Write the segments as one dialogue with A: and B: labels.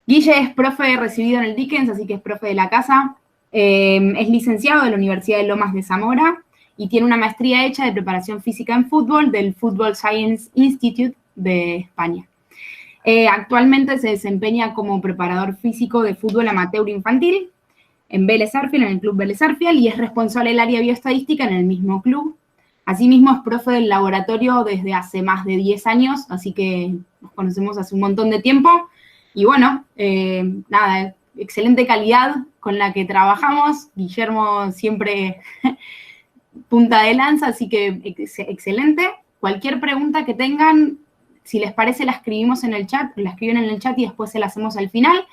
A: Guille es profe recibido en el Dickens, así que es profe de la casa. Es licenciado de la Universidad de Lomas de Zamora y tiene una maestría hecha de preparación física en fútbol del Football Science Institute de España. Actualmente se desempeña como preparador físico de fútbol amateur infantil en Vélez Sarsfield, en el club Vélez Sarsfield, y es responsable del área bioestadística en el mismo club. Asimismo, es profe del laboratorio desde hace más de 10 años, así que nos conocemos hace un montón de tiempo. Y bueno, nada, excelente calidad con la que trabajamos. Guillermo siempre punta de lanza, así que excelente. Cualquier pregunta que tengan, si les parece, la escribimos en el chat, la escriben en el chat y después se la hacemos al final.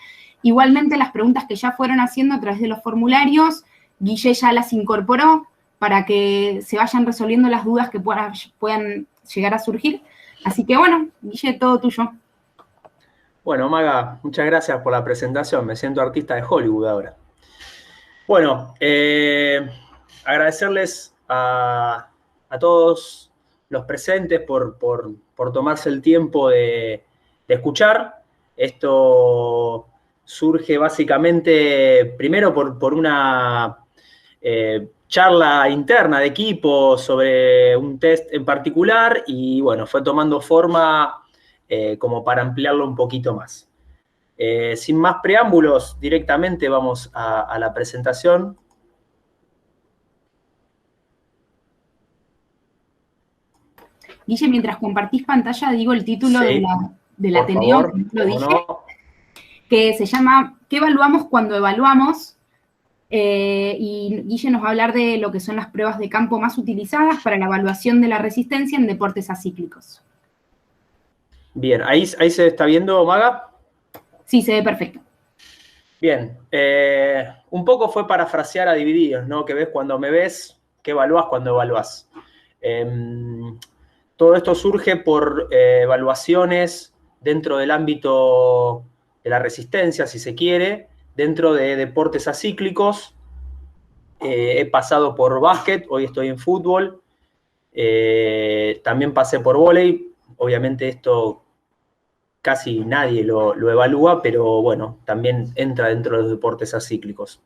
A: Igualmente, las preguntas que ya fueron haciendo a través de los formularios, Guille ya las incorporó para que se vayan resolviendo las dudas que puedan llegar a surgir. Así que bueno, Guille, todo tuyo.
B: Bueno, Maga, muchas gracias por la presentación. Me siento artista de Hollywood ahora. Bueno, agradecerles a todos los presentes por tomarse el tiempo de escuchar. Esto surge básicamente, primero por una charla interna de equipo sobre un test en particular y bueno, fue tomando forma como para ampliarlo un poquito más. Sin más preámbulos, directamente vamos a la presentación.
A: Guille, mientras compartís pantalla, digo el título
B: Sí,
A: del Ateneo, que lo dije, que se llama ¿Qué evaluamos cuando evaluamos? Y Guille nos va a hablar de lo que son las pruebas de campo más utilizadas para la evaluación de la resistencia en deportes acíclicos.
B: Bien, ¿ahí se está viendo, Maga?
A: Sí, se ve perfecto.
B: Bien, un poco fue parafrasear a Divididos, ¿no? Que ves cuando me ves, que evaluás cuando evaluás. Todo esto surge por evaluaciones dentro del ámbito de la resistencia, si se quiere, dentro de deportes acíclicos. He pasado por básquet, hoy estoy en fútbol. También pasé por vóley. Obviamente esto casi nadie lo evalúa, pero bueno, también entra dentro de los deportes acíclicos.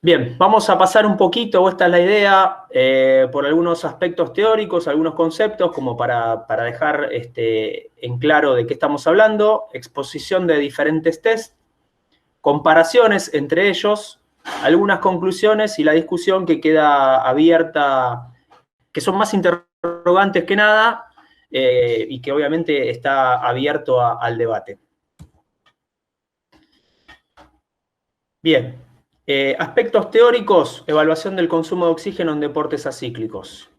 B: Bien, vamos a pasar un poquito, esta es la idea, por algunos aspectos teóricos, algunos conceptos, como para dejar en claro de qué estamos hablando, exposición de diferentes tests, comparaciones entre ellos, algunas conclusiones y la discusión que queda abierta, que son más interrogantes que nada, y que obviamente está abierto al debate. Bien. Aspectos teóricos, evaluación del consumo de oxígeno en deportes acíclicos.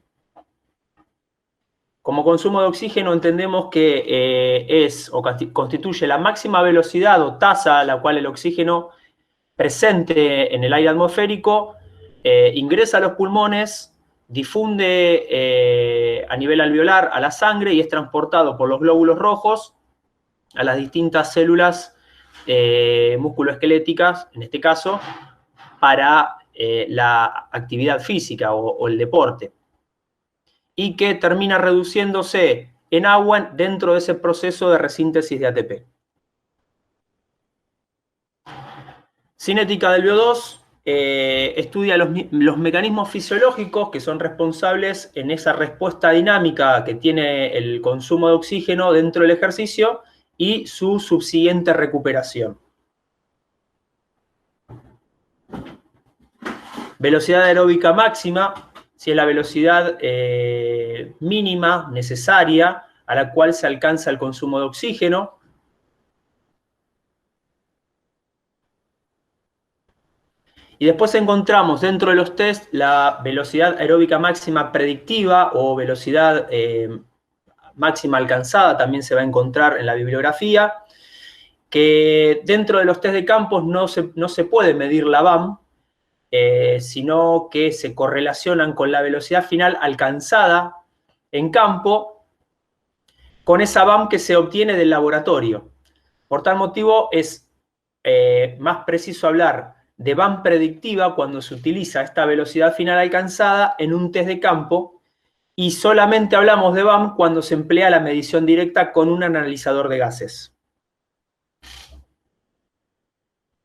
B: Como consumo de oxígeno entendemos que es o constituye la máxima velocidad o tasa a la cual el oxígeno presente en el aire atmosférico ingresa a los pulmones, difunde a nivel alveolar a la sangre y es transportado por los glóbulos rojos a las distintas células musculoesqueléticas, en este caso, para la actividad física o el deporte, y que termina reduciéndose en agua dentro de ese proceso de resíntesis de ATP. Cinética del VO2 estudia los mecanismos fisiológicos que son responsables en esa respuesta dinámica que tiene el consumo de oxígeno dentro del ejercicio y su subsiguiente recuperación. Velocidad aeróbica máxima, si es la velocidad mínima necesaria a la cual se alcanza el consumo de oxígeno. Y después encontramos dentro de los test la velocidad aeróbica máxima predictiva o velocidad máxima alcanzada, también se va a encontrar en la bibliografía, que dentro de los test de campos no se puede medir la VAM, sino que se correlacionan con la velocidad final alcanzada en campo con esa VAM que se obtiene del laboratorio. Por tal motivo es más preciso hablar de VAM predictiva cuando se utiliza esta velocidad final alcanzada en un test de campo y solamente hablamos de VAM cuando se emplea la medición directa con un analizador de gases.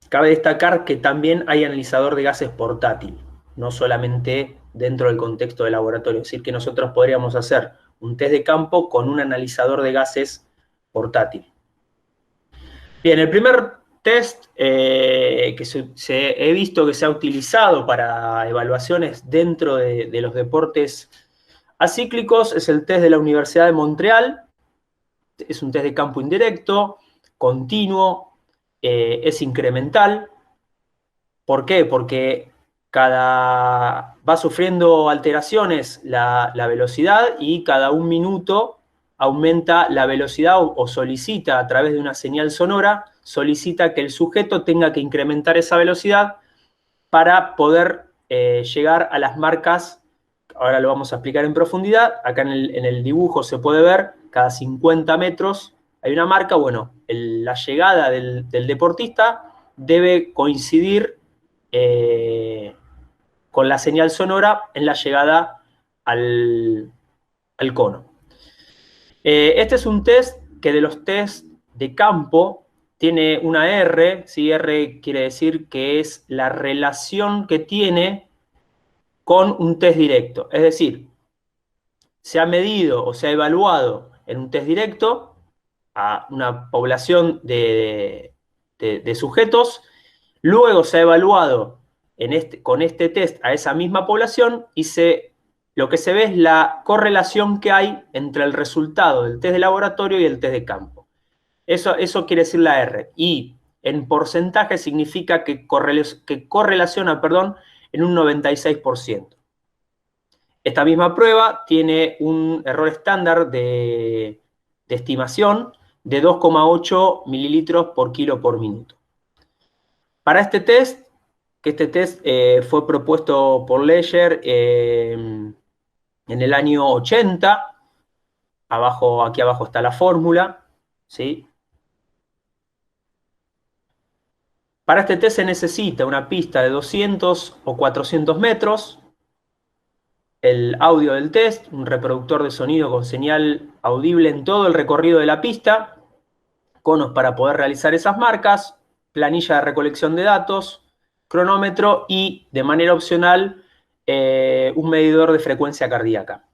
B: cabe destacar que también hay analizador de gases portátil, no solamente dentro del contexto del laboratorio. Es decir, que nosotros podríamos hacer un test de campo con un analizador de gases portátil. Bien, el primer test que he visto que se ha utilizado para evaluaciones dentro de los deportes acíclicos es el test de la Universidad de Montreal. Es un test de campo indirecto, continuo, es incremental. ¿Por qué? Porque va sufriendo alteraciones la velocidad y cada 1 minuto aumenta la velocidad o solicita a través de una señal sonora, solicita que el sujeto tenga que incrementar esa velocidad para poder llegar a las marcas. Ahora lo vamos a explicar en profundidad. Acá en el dibujo se puede ver, cada 50 metros hay una marca. Bueno, la llegada del deportista debe coincidir con la señal sonora en la llegada al cono. Este es un test que de los test de campo tiene una R, ¿sí? R quiere decir que es la relación que tiene con un test directo. Es decir, se ha medido o se ha evaluado en un test directo a una población de sujetos, luego se ha evaluado con este test a esa misma población y lo que se ve es la correlación que hay entre el resultado del test de laboratorio y el test de campo. Eso quiere decir la R. Y en porcentaje significa que correlaciona, en un 96%. Esta misma prueba tiene un error estándar de estimación de 2,8 mililitros por kilo por minuto. Para este test, fue propuesto por Leger en el año 80, aquí abajo está la fórmula, ¿sí? Para este test se necesita una pista de 200 o 400 metros, el audio del test, un reproductor de sonido con señal audible en todo el recorrido de la pista, conos para poder realizar esas marcas, planilla de recolección de datos, cronómetro y, de manera opcional, un medidor de frecuencia cardíaca.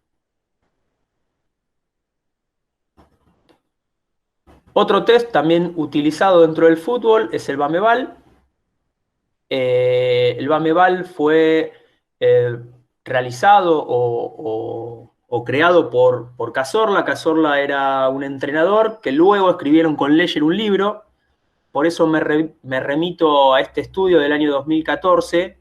B: Otro test también utilizado dentro del fútbol es el BAMEVAL. El BAMEVAL fue realizado o creado por Cazorla. Cazorla era un entrenador que luego escribieron con Leger un libro. Por eso me remito a este estudio del año 2014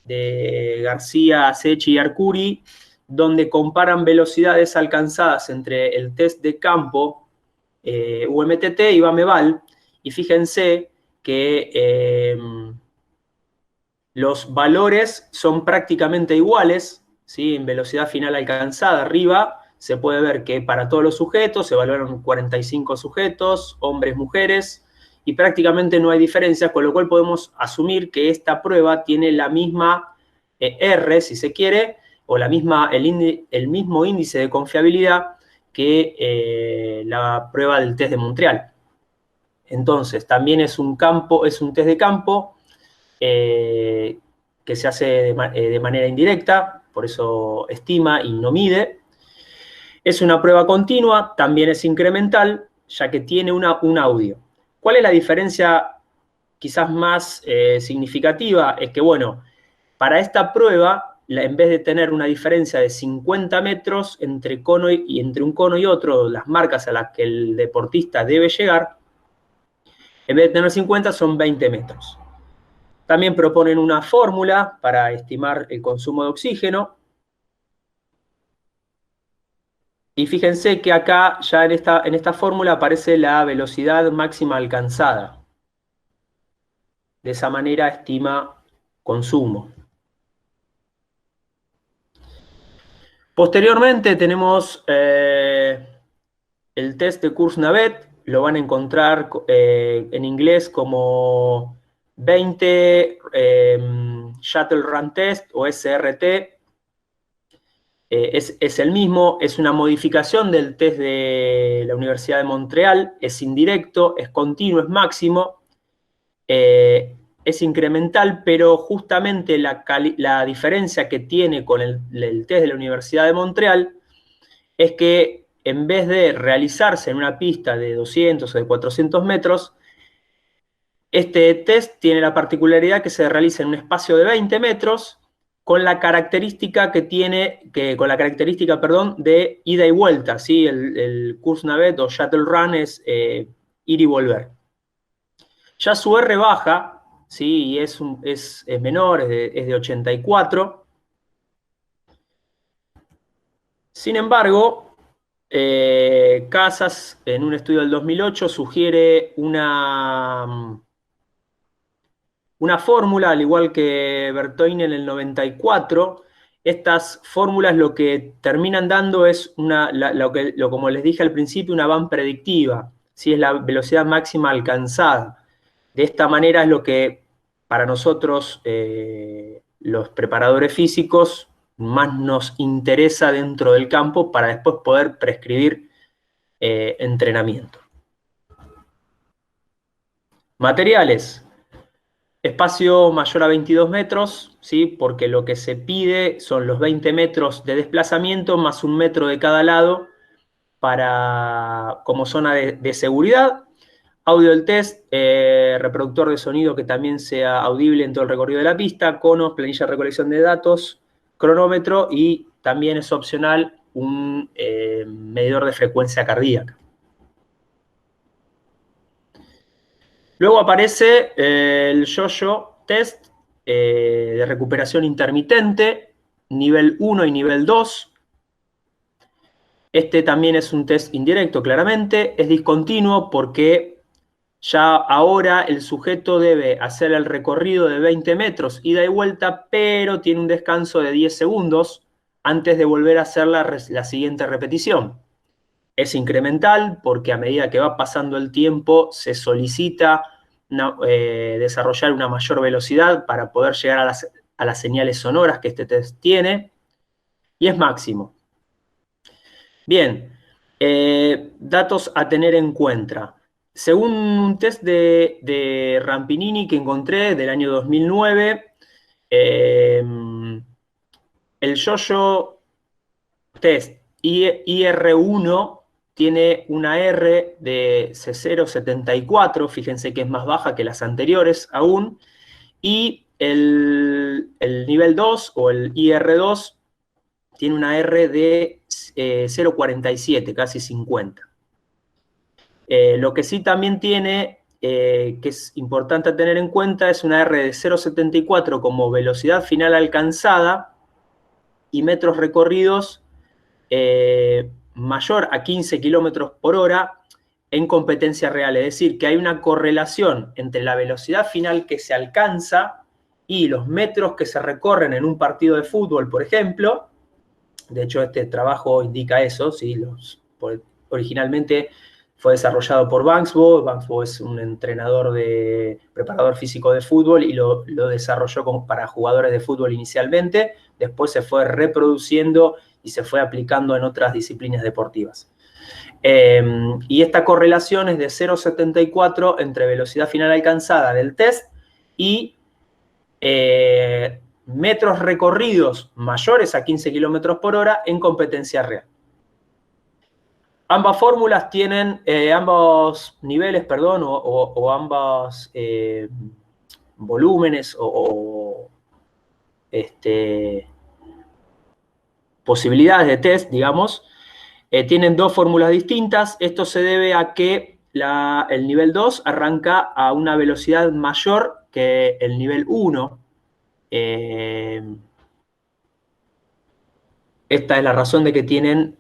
B: de García, Secchi y Arcuri, donde comparan velocidades alcanzadas entre el test de campo UMTT y BAMEVAL, y fíjense que los valores son prácticamente iguales, ¿sí? En velocidad final alcanzada, arriba se puede ver que para todos los sujetos se evaluaron 45 sujetos, hombres, mujeres, y prácticamente no hay diferencias, con lo cual podemos asumir que esta prueba tiene la misma R, si se quiere, o el mismo índice de confiabilidad que la prueba del test de Montreal. Entonces, también es un test de campo que se hace de manera indirecta, por eso estima y no mide. Es una prueba continua, también es incremental, ya que tiene un audio. ¿Cuál es la diferencia quizás más significativa? Es que, bueno, para esta prueba, en vez de tener una diferencia de 50 metros entre un cono y otro, las marcas a las que el deportista debe llegar, en vez de tener 50 son 20 metros. También proponen una fórmula para estimar el consumo de oxígeno. Y fíjense que acá, ya en esta fórmula, aparece la velocidad máxima alcanzada. De esa manera estima consumo. Posteriormente tenemos el test de Kursnavet. Lo van a encontrar en inglés como 20 Shuttle Run Test o SRT. Es el mismo, es una modificación del test de la Universidad de Montreal, es indirecto, es continuo, es máximo. es incremental, pero justamente la diferencia que tiene con el test de la Universidad de Montreal es que en vez de realizarse en una pista de 200 o de 400 metros, este test tiene la particularidad que se realiza en un espacio de 20 metros con la característica de ida y vuelta, ¿sí? El course navette o shuttle run es ir y volver. Ya su R baja, ¿sí? Y es menor, es de 84. Sin embargo, Casas, en un estudio del 2008, sugiere una fórmula, al igual que Bertoine en el 94. Estas fórmulas lo que terminan dando es, como les dije al principio, una van predictiva, ¿sí? Es la velocidad máxima alcanzada. De esta manera es lo que para nosotros, los preparadores físicos, más nos interesa dentro del campo para después poder prescribir entrenamiento. Materiales. Espacio mayor a 22 metros, ¿sí? Porque lo que se pide son los 20 metros de desplazamiento más 1 metro de cada lado como zona de seguridad. Audio del test, reproductor de sonido que también sea audible en todo el recorrido de la pista, conos, planilla de recolección de datos, cronómetro y también es opcional un medidor de frecuencia cardíaca. Luego aparece el yo-yo test de recuperación intermitente, nivel 1 y nivel 2. Este también es un test indirecto, claramente. Es discontinuo porque ya ahora el sujeto debe hacer el recorrido de 20 metros, ida y vuelta, pero tiene un descanso de 10 segundos antes de volver a hacer la siguiente repetición. Es incremental porque a medida que va pasando el tiempo se solicita desarrollar una mayor velocidad para poder llegar a las señales sonoras que este test tiene, y es máximo. Bien, datos a tener en cuenta. Según un test de Rampinini que encontré del año 2009, el yo-yo test IR1 tiene una R de 0,74, fíjense que es más baja que las anteriores aún, y el nivel 2 o el IR2 tiene una R de 0,47, casi 50. Lo que sí también tiene, que es importante tener en cuenta, es una R de 0,74 como velocidad final alcanzada y metros recorridos mayor a 15 kilómetros por hora en competencia real. Es decir, que hay una correlación entre la velocidad final que se alcanza y los metros que se recorren en un partido de fútbol, por ejemplo. De hecho, este trabajo indica eso, ¿sí? Originalmente fue desarrollado por Banksbo. Banksbo es un preparador físico de fútbol y lo desarrolló para jugadores de fútbol inicialmente. Después se fue reproduciendo y se fue aplicando en otras disciplinas deportivas. Y esta correlación es de 0,74 entre velocidad final alcanzada del test y metros recorridos mayores a 15 kilómetros por hora en competencia real. Ambas fórmulas tienen, ambos niveles, perdón, o ambos volúmenes posibilidades de test, digamos, tienen dos fórmulas distintas. Esto se debe a que el nivel 2 arranca a una velocidad mayor que el nivel 1. Esta es la razón de que tienen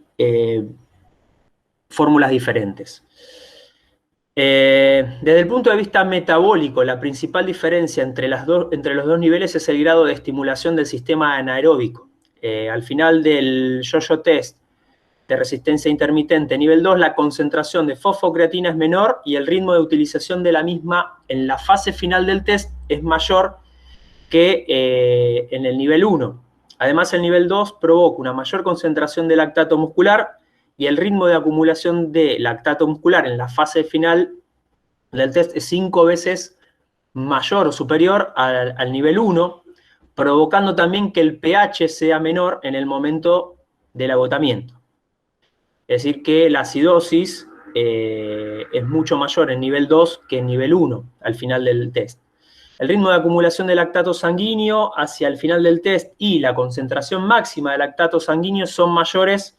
B: fórmulas diferentes. Desde el punto de vista metabólico, la principal diferencia entre los dos niveles es el grado de estimulación del sistema anaeróbico. Al final del yo-yo test de resistencia intermitente nivel 2, la concentración de fosfocreatina es menor y el ritmo de utilización de la misma en la fase final del test es mayor que en el nivel 1. Además, el nivel 2 provoca una mayor concentración de lactato muscular y el ritmo de acumulación de lactato muscular en la fase final del test es 5 veces mayor o superior al nivel 1, provocando también que el pH sea menor en el momento del agotamiento. Es decir, que la acidosis es mucho mayor en nivel 2 que en nivel 1 al final del test. El ritmo de acumulación de lactato sanguíneo hacia el final del test y la concentración máxima de lactato sanguíneo son mayores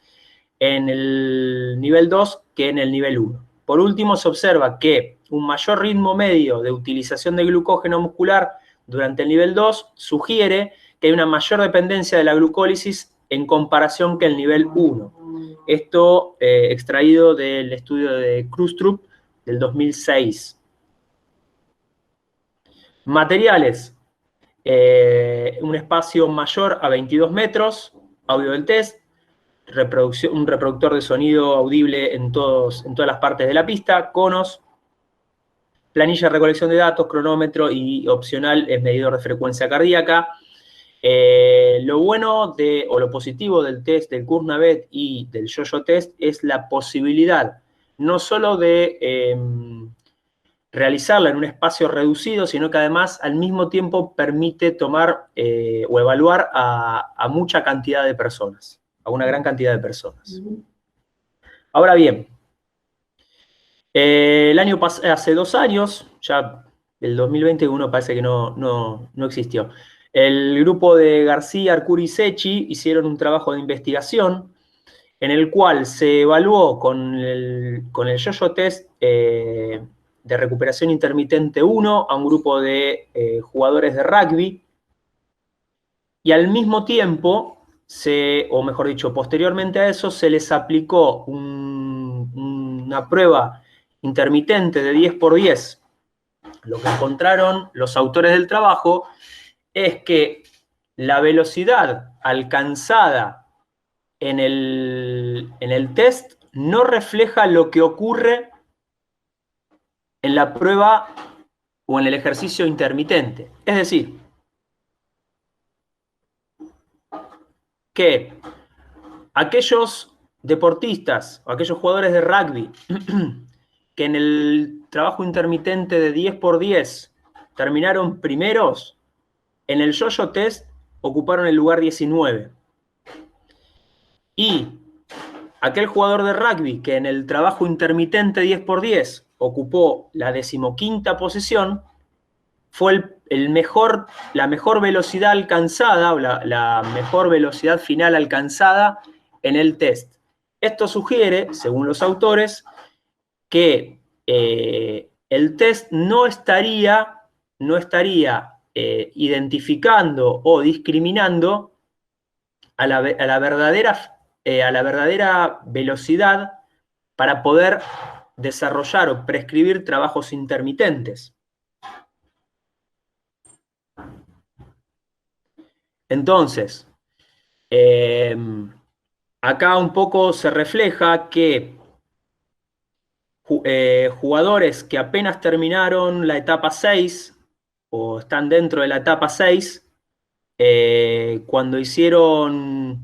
B: en el nivel 2 que en el nivel 1. Por último, se observa que un mayor ritmo medio de utilización de glucógeno muscular durante el nivel 2 sugiere que hay una mayor dependencia de la glucólisis en comparación que el nivel 1. Esto extraído del estudio de Krustrup del 2006. Materiales. Un espacio mayor a 22 metros, audio del test, un reproductor de sonido audible en todas las partes de la pista, conos, planilla de recolección de datos, cronómetro y opcional es medidor de frecuencia cardíaca. Lo bueno o lo positivo del test del Kuznavet y del Yo-Yo test es la posibilidad no solo de realizarla en un espacio reducido, sino que además al mismo tiempo permite tomar o evaluar a mucha cantidad de personas, a una gran cantidad de personas. Ahora bien, hace 2 años, ya el 2021 parece que no existió, el grupo de García, Arcuri y Secchi hicieron un trabajo de investigación en el cual se evaluó con el Yo-Yo test de recuperación intermitente 1 a un grupo de jugadores de rugby, y al mismo tiempo, o mejor dicho, posteriormente a eso, se les aplicó una prueba intermitente de 10×10. Lo que encontraron los autores del trabajo es que la velocidad alcanzada en el test no refleja lo que ocurre en la prueba o en el ejercicio intermitente. Es decir, que aquellos deportistas o aquellos jugadores de rugby que en el trabajo intermitente de 10×10 terminaron primeros, en el Yo-Yo test ocuparon el lugar 19. Y aquel jugador de rugby que en el trabajo intermitente 10×10 ocupó la 15ª posición, fue la mejor velocidad alcanzada, o la mejor velocidad final alcanzada en el test. Esto sugiere, según los autores, que el test no estaría identificando o discriminando a la verdadera velocidad para poder desarrollar o prescribir trabajos intermitentes. Entonces, acá un poco se refleja que jugadores que apenas terminaron la etapa 6 o están dentro de la etapa 6, cuando hicieron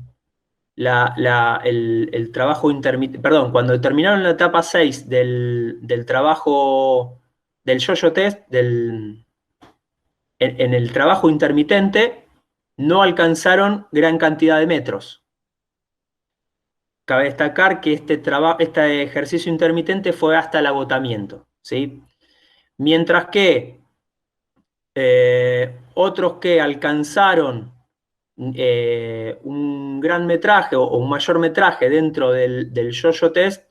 B: el trabajo intermitente, perdón, cuando terminaron la etapa 6 del trabajo del Yo-Yo test, en el trabajo intermitente, no alcanzaron gran cantidad de metros. Cabe destacar que este ejercicio intermitente fue hasta el agotamiento, ¿sí? Mientras que otros que alcanzaron un gran metraje o un mayor metraje dentro del Yo-Yo test,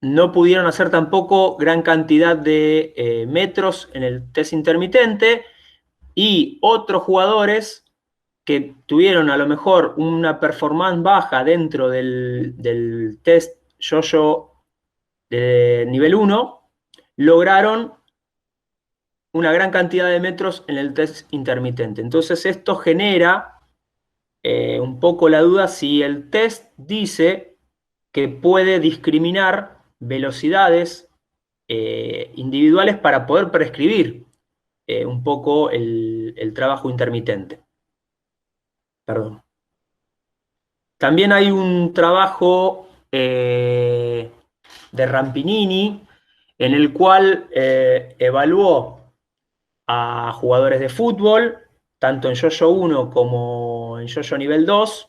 B: no pudieron hacer tampoco gran cantidad de metros en el test intermitente, y otros jugadores que tuvieron a lo mejor una performance baja dentro del test Yo-Yo de nivel 1, lograron una gran cantidad de metros en el test intermitente. Entonces esto genera un poco la duda si el test dice que puede discriminar velocidades individuales para poder prescribir un poco el trabajo intermitente. Perdón. También hay un trabajo de Rampinini en el cual evaluó a jugadores de fútbol, tanto en Yo-Yo 1 como en Yo-Yo nivel 2,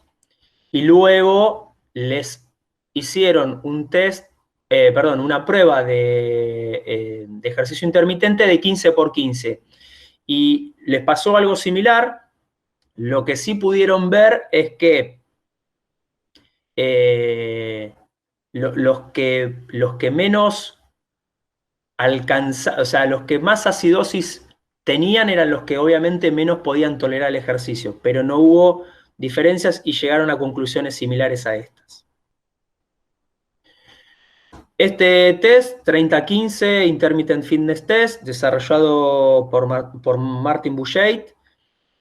B: y luego les hicieron un test, una prueba de ejercicio intermitente de 15 por 15. Y les pasó algo similar. Lo que sí pudieron ver es que los que menos alcanzaban, o sea, los que más acidosis tenían eran los que obviamente menos podían tolerar el ejercicio, pero no hubo diferencias y llegaron a conclusiones similares a estas. Este test, 30-15 Intermittent Fitness Test, desarrollado por Martin Buchheit,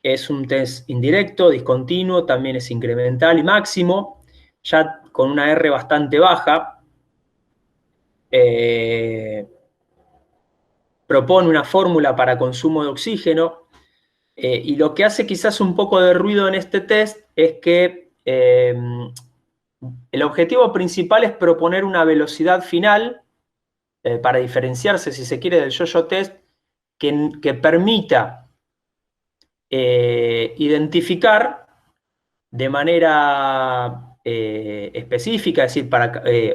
B: es un test indirecto, discontinuo, también es incremental y máximo, ya con una R bastante baja. Propone una fórmula para consumo de oxígeno, y lo que hace quizás un poco de ruido en este test es que el objetivo principal es proponer una velocidad final para diferenciarse, si se quiere, del yo-yo test, que permita identificar de manera específica, es decir,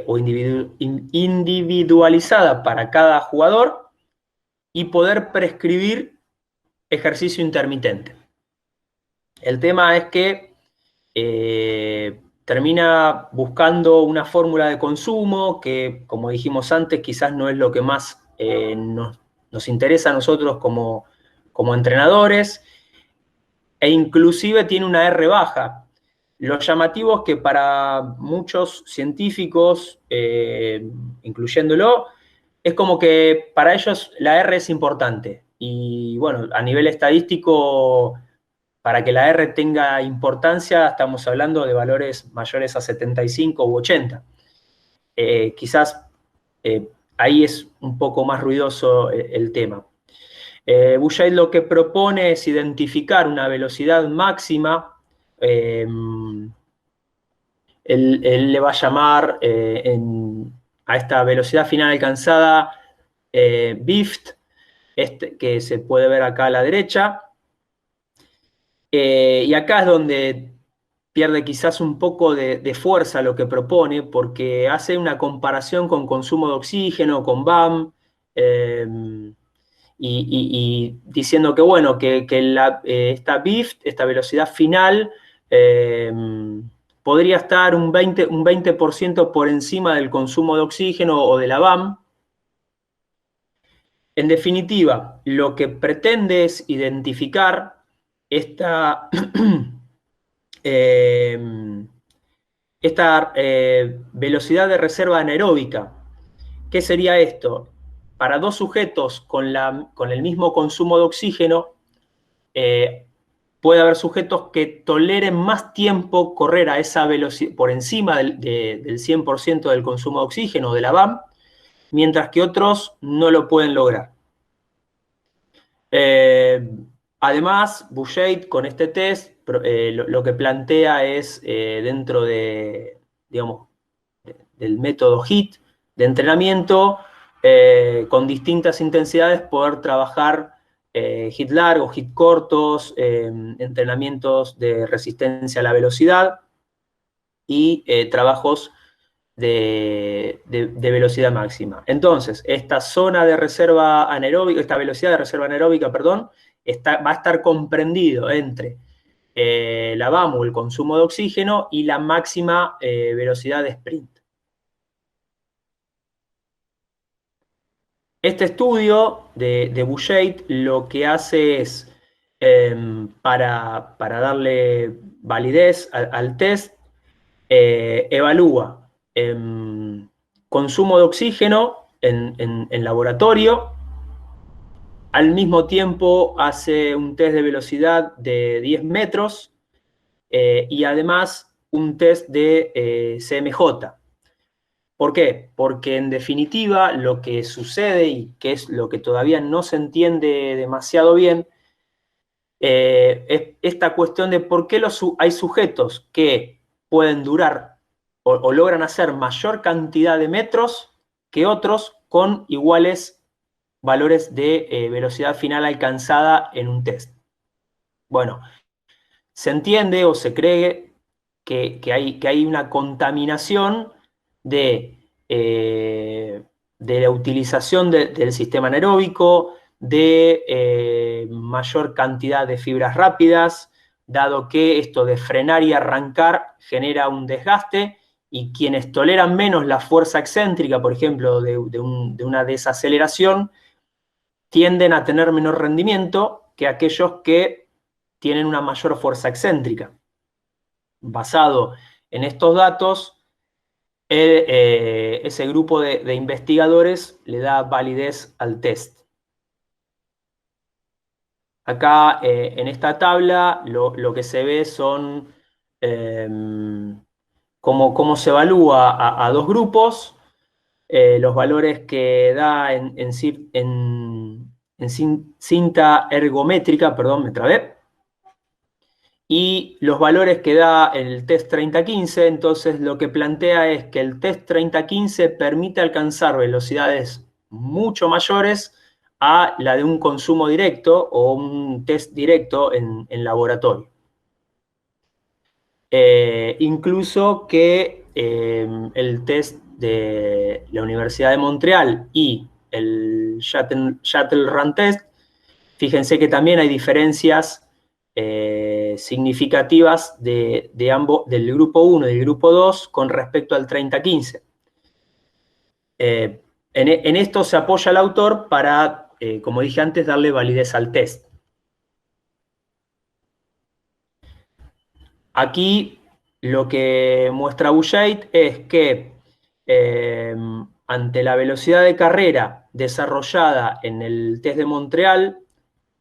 B: o individualizada para cada jugador, y poder prescribir ejercicio intermitente. El tema es que termina buscando una fórmula de consumo que, como dijimos antes, quizás no es lo que más nos interesa a nosotros como entrenadores, e inclusive tiene una R baja. Lo llamativo es que para muchos científicos, incluyéndolo, es como que para ellos la R es importante. Y bueno, a nivel estadístico, para que la R tenga importancia, estamos hablando de valores mayores a 75 u 80. Quizás ahí es un poco más ruidoso el tema. Buchheit lo que propone es identificar una velocidad máxima. Él le va a llamar a esta velocidad final alcanzada BIFT, que se puede ver acá a la derecha. Y acá es donde pierde quizás un poco de fuerza lo que propone, porque hace una comparación con consumo de oxígeno, con BAM, y diciendo que, bueno, que esta BIFT, esta velocidad final, podría estar un 20% por encima del consumo de oxígeno o de la BAM. En definitiva, lo que pretende es identificar esta velocidad de reserva anaeróbica. ¿Qué sería esto? Para dos sujetos con el mismo consumo de oxígeno, puede haber sujetos que toleren más tiempo correr a esa velocidad, por encima del 100% del consumo de oxígeno, de la BAM, mientras que otros no lo pueden lograr. Además, Buchheit con este test lo que plantea es, dentro de, digamos, del método HIIT de entrenamiento, con distintas intensidades poder trabajar HIIT largos, HIIT cortos, entrenamientos de resistencia a la velocidad y trabajos de velocidad máxima. Entonces, esta zona de reserva anaeróbica, esta velocidad de reserva anaeróbica, perdón, va a estar comprendido entre la BAM o el consumo de oxígeno y la máxima velocidad de sprint. Este estudio de Buchheit lo que hace es, para darle validez al test, evalúa consumo de oxígeno en laboratorio. Al mismo tiempo hace un test de velocidad de 10 metros y además un test de CMJ. ¿Por qué? Porque en definitiva lo que sucede, y que es lo que todavía no se entiende demasiado bien, es esta cuestión de por qué hay sujetos que pueden durar o logran hacer mayor cantidad de metros que otros con iguales valores de velocidad final alcanzada en un test. Bueno, se entiende o se cree que hay una contaminación de la utilización del sistema anaeróbico, de mayor cantidad de fibras rápidas, dado que esto de frenar y arrancar genera un desgaste, y quienes toleran menos la fuerza excéntrica, por ejemplo, de una desaceleración, tienden a tener menor rendimiento que aquellos que tienen una mayor fuerza excéntrica. Basado en estos datos, ese grupo de investigadores le da validez al test. Acá en esta tabla lo que se ve son cómo se evalúa a dos grupos, los valores que da en cinta ergométrica, perdón, me trabé, y los valores que da el test 30-15. Entonces lo que plantea es que el test 30-15 permite alcanzar velocidades mucho mayores a la de un consumo directo o un test directo en laboratorio. Incluso que el test de la Universidad de Montreal y el Shuttle Run Test, fíjense que también hay diferencias significativas de ambos, del grupo 1 y del grupo 2 con respecto al 30-15. En esto se apoya el autor para, como dije antes, darle validez al test. Aquí lo que muestra Buchheit es que ante la velocidad de carrera desarrollada en el test de Montreal,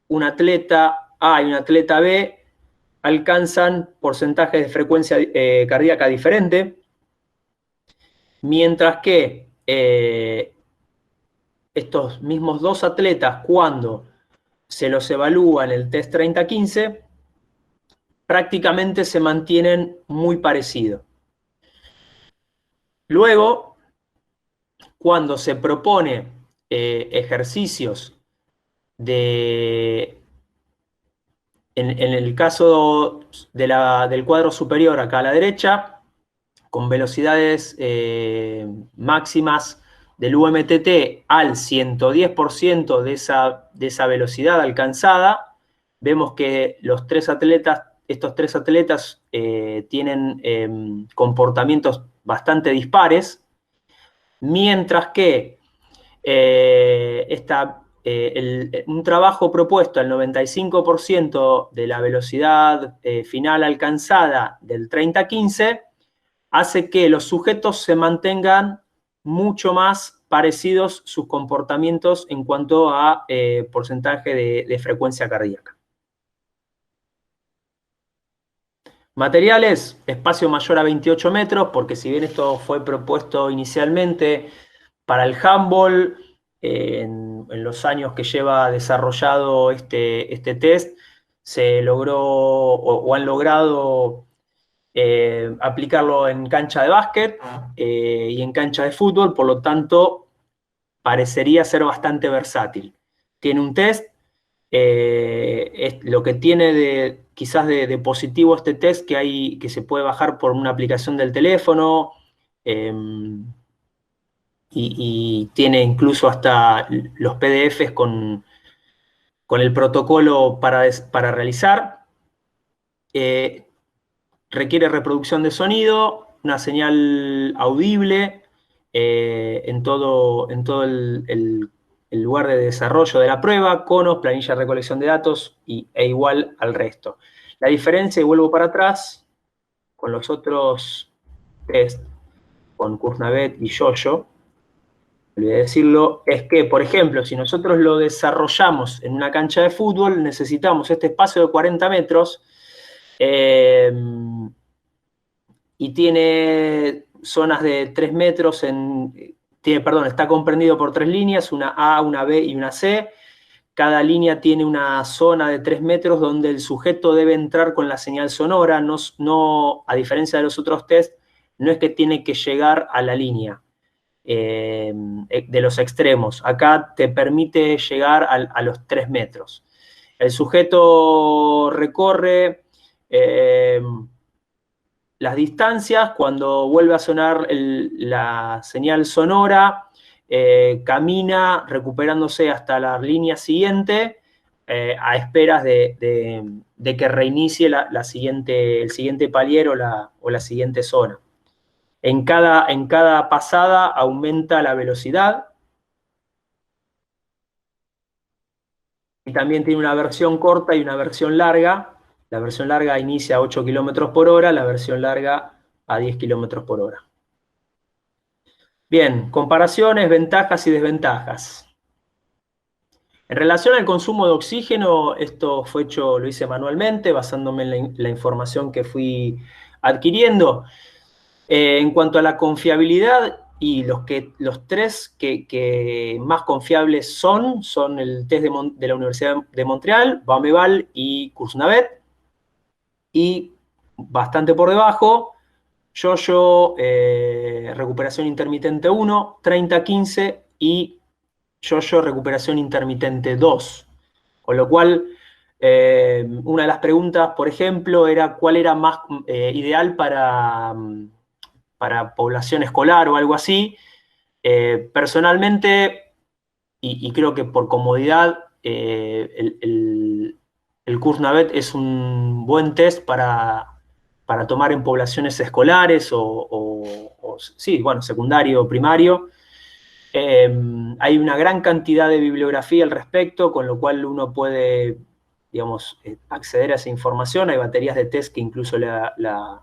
B: un atleta A y un atleta B alcanzan porcentajes de frecuencia cardíaca diferente, mientras que estos mismos dos atletas, cuando se los evalúa en el test 30-15, prácticamente se mantienen muy parecidos. Luego, cuando se propone ejercicios en el caso del cuadro superior, acá a la derecha, con velocidades máximas del UMTT al 110% de esa velocidad alcanzada, vemos que estos tres atletas tienen comportamientos bastante dispares, mientras que un trabajo propuesto al 95% de la velocidad final alcanzada del 30-15 hace que los sujetos se mantengan mucho más parecidos sus comportamientos en cuanto a porcentaje de frecuencia cardíaca. Materiales, espacio mayor a 28 metros, porque si bien esto fue propuesto inicialmente para el handball, en los años que lleva desarrollado este test, se logró o han logrado aplicarlo en cancha de básquet y en cancha de fútbol, por lo tanto parecería ser bastante versátil. Tiene un test, lo que tiene quizás de positivo este test, que se puede bajar por una aplicación del teléfono, y tiene incluso hasta los PDFs con el protocolo para realizar. Requiere reproducción de sonido, una señal audible en todo el lugar de desarrollo de la prueba, conos, planilla de recolección de datos e igual al resto. La diferencia, y vuelvo para atrás, con los otros test, con Kuznavet y Yoyo, olvidé decirlo, es que, por ejemplo, si nosotros lo desarrollamos en una cancha de fútbol, necesitamos este espacio de 40 metros y tiene zonas de 3 metros, está comprendido por 3 líneas, una A, una B y una C. Cada línea tiene una zona de 3 metros donde el sujeto debe entrar con la señal sonora, no, a diferencia de los otros test, no es que tiene que llegar a la línea. de los extremos. Acá te permite llegar a los 3 metros. El sujeto recorre las distancias. Cuando vuelve a sonar la señal sonora, camina recuperándose hasta la línea siguiente, a esperas de que reinicie el siguiente palier o la siguiente zona. En cada pasada aumenta la velocidad. Y también tiene una versión corta y una versión larga. La versión larga inicia a 8 km por hora, la versión larga a 10 km por hora. Bien, comparaciones, ventajas y desventajas. En relación al consumo de oxígeno, esto lo hice manualmente, basándome en la información que fui adquiriendo. En cuanto a la confiabilidad, y los tres que más confiables son el test de la Universidad de Montreal, Bameval y Kursnavet, y bastante por debajo, Yo-Yo recuperación intermitente 1, 30-15 y Yo-Yo recuperación intermitente 2. Con lo cual, una de las preguntas, por ejemplo, era cuál era más ideal para población escolar o algo así. Personalmente, y creo que por comodidad, el Kursnavet es un buen test para tomar en poblaciones escolares sí, bueno, secundario o primario. Hay una gran cantidad de bibliografía al respecto, con lo cual uno puede, digamos, acceder a esa información. Hay baterías de test que incluso la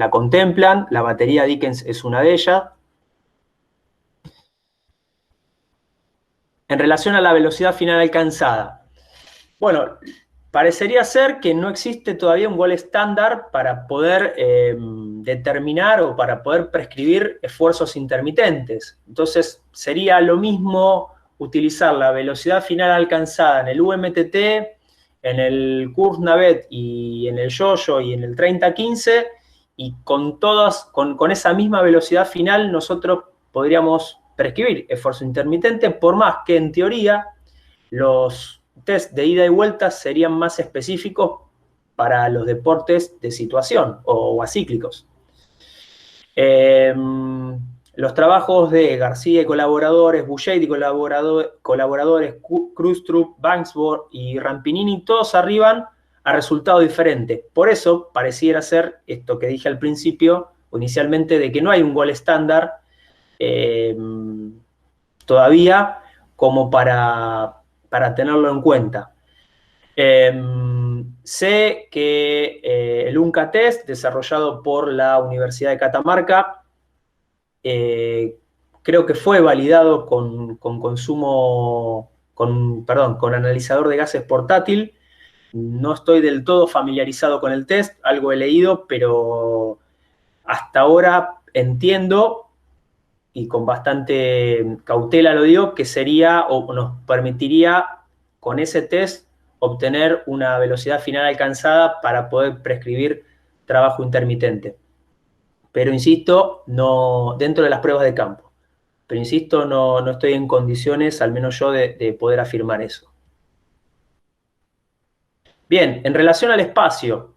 B: contemplan. La batería Dickens es una de ellas. En relación a la velocidad final alcanzada, bueno, parecería ser que no existe todavía un gol estándar para poder determinar o para poder prescribir esfuerzos intermitentes. Entonces, sería lo mismo utilizar la velocidad final alcanzada en el UMTT, en el Kursnavet y en el Yo-Yo y en el 30-15, y con esa misma velocidad final nosotros podríamos prescribir esfuerzo intermitente, por más que en teoría los test de ida y vuelta serían más específicos para los deportes de situación o acíclicos. Los trabajos de García y colaboradores, Bouchet y colaboradores, Krustrup, Banksborg y Rampinini, todos arriban a resultados diferentes. Por eso pareciera ser esto que dije al principio, inicialmente, de que no hay un gol estándar todavía como para tenerlo en cuenta. Sé que el UNCA Test, desarrollado por la Universidad de Catamarca, creo que fue validado con analizador de gases portátil. No estoy del todo familiarizado con el test, algo he leído, pero hasta ahora entiendo, y con bastante cautela lo digo, que sería o nos permitiría con ese test obtener una velocidad final alcanzada para poder prescribir trabajo intermitente. Pero insisto, no dentro de las pruebas de campo. Pero insisto, no estoy en condiciones, al menos yo, de poder afirmar eso. Bien, en relación al espacio,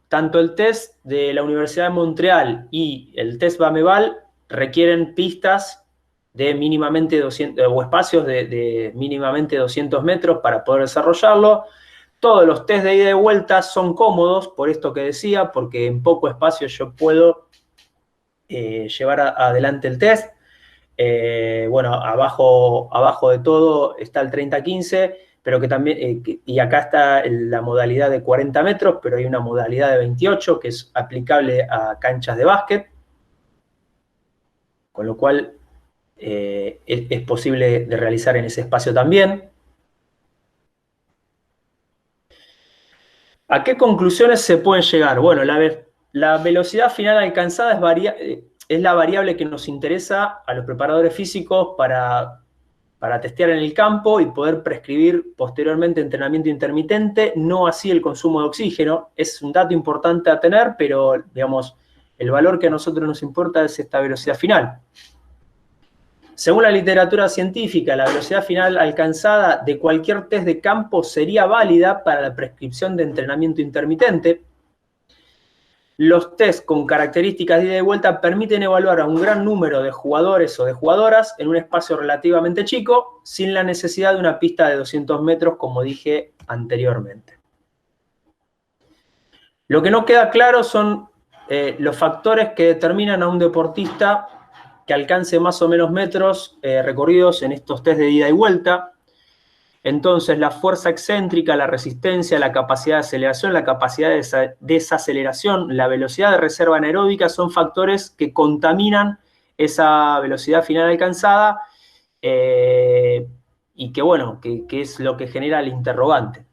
B: tanto el test de la Universidad de Montreal y el test Bameval requieren pistas de mínimamente 200, o espacios de mínimamente 200 metros para poder desarrollarlo. Todos los test de ida y vuelta son cómodos, por esto que decía, porque en poco espacio yo puedo llevar adelante el test. Bueno, abajo de todo está el 30-15, pero que también, y acá está la modalidad de 40 metros, pero hay una modalidad de 28 que es aplicable a canchas de básquet, con lo cual es posible de realizar en ese espacio también. ¿A qué conclusiones se pueden llegar? Bueno, la velocidad final alcanzada es la variable que nos interesa a los preparadores físicos para testear en el campo y poder prescribir posteriormente entrenamiento intermitente, no así el consumo de oxígeno. Es un dato importante a tener, pero, digamos, El valor que a nosotros nos importa es esta velocidad final. Según la literatura científica, la velocidad final alcanzada de cualquier test de campo sería válida para la prescripción de entrenamiento intermitente. Los test con características de ida y vuelta permiten evaluar a un gran número de jugadores o de jugadoras en un espacio relativamente chico, sin la necesidad de una pista de 200 metros, como dije anteriormente. Lo que no queda claro son los factores que determinan a un deportista que alcance más o menos metros recorridos en estos test de ida y vuelta. Entonces, la fuerza excéntrica, la resistencia, la capacidad de aceleración, la capacidad de desaceleración, la velocidad de reserva anaeróbica son factores que contaminan esa velocidad final alcanzada y que, bueno, que es lo que genera el interrogante.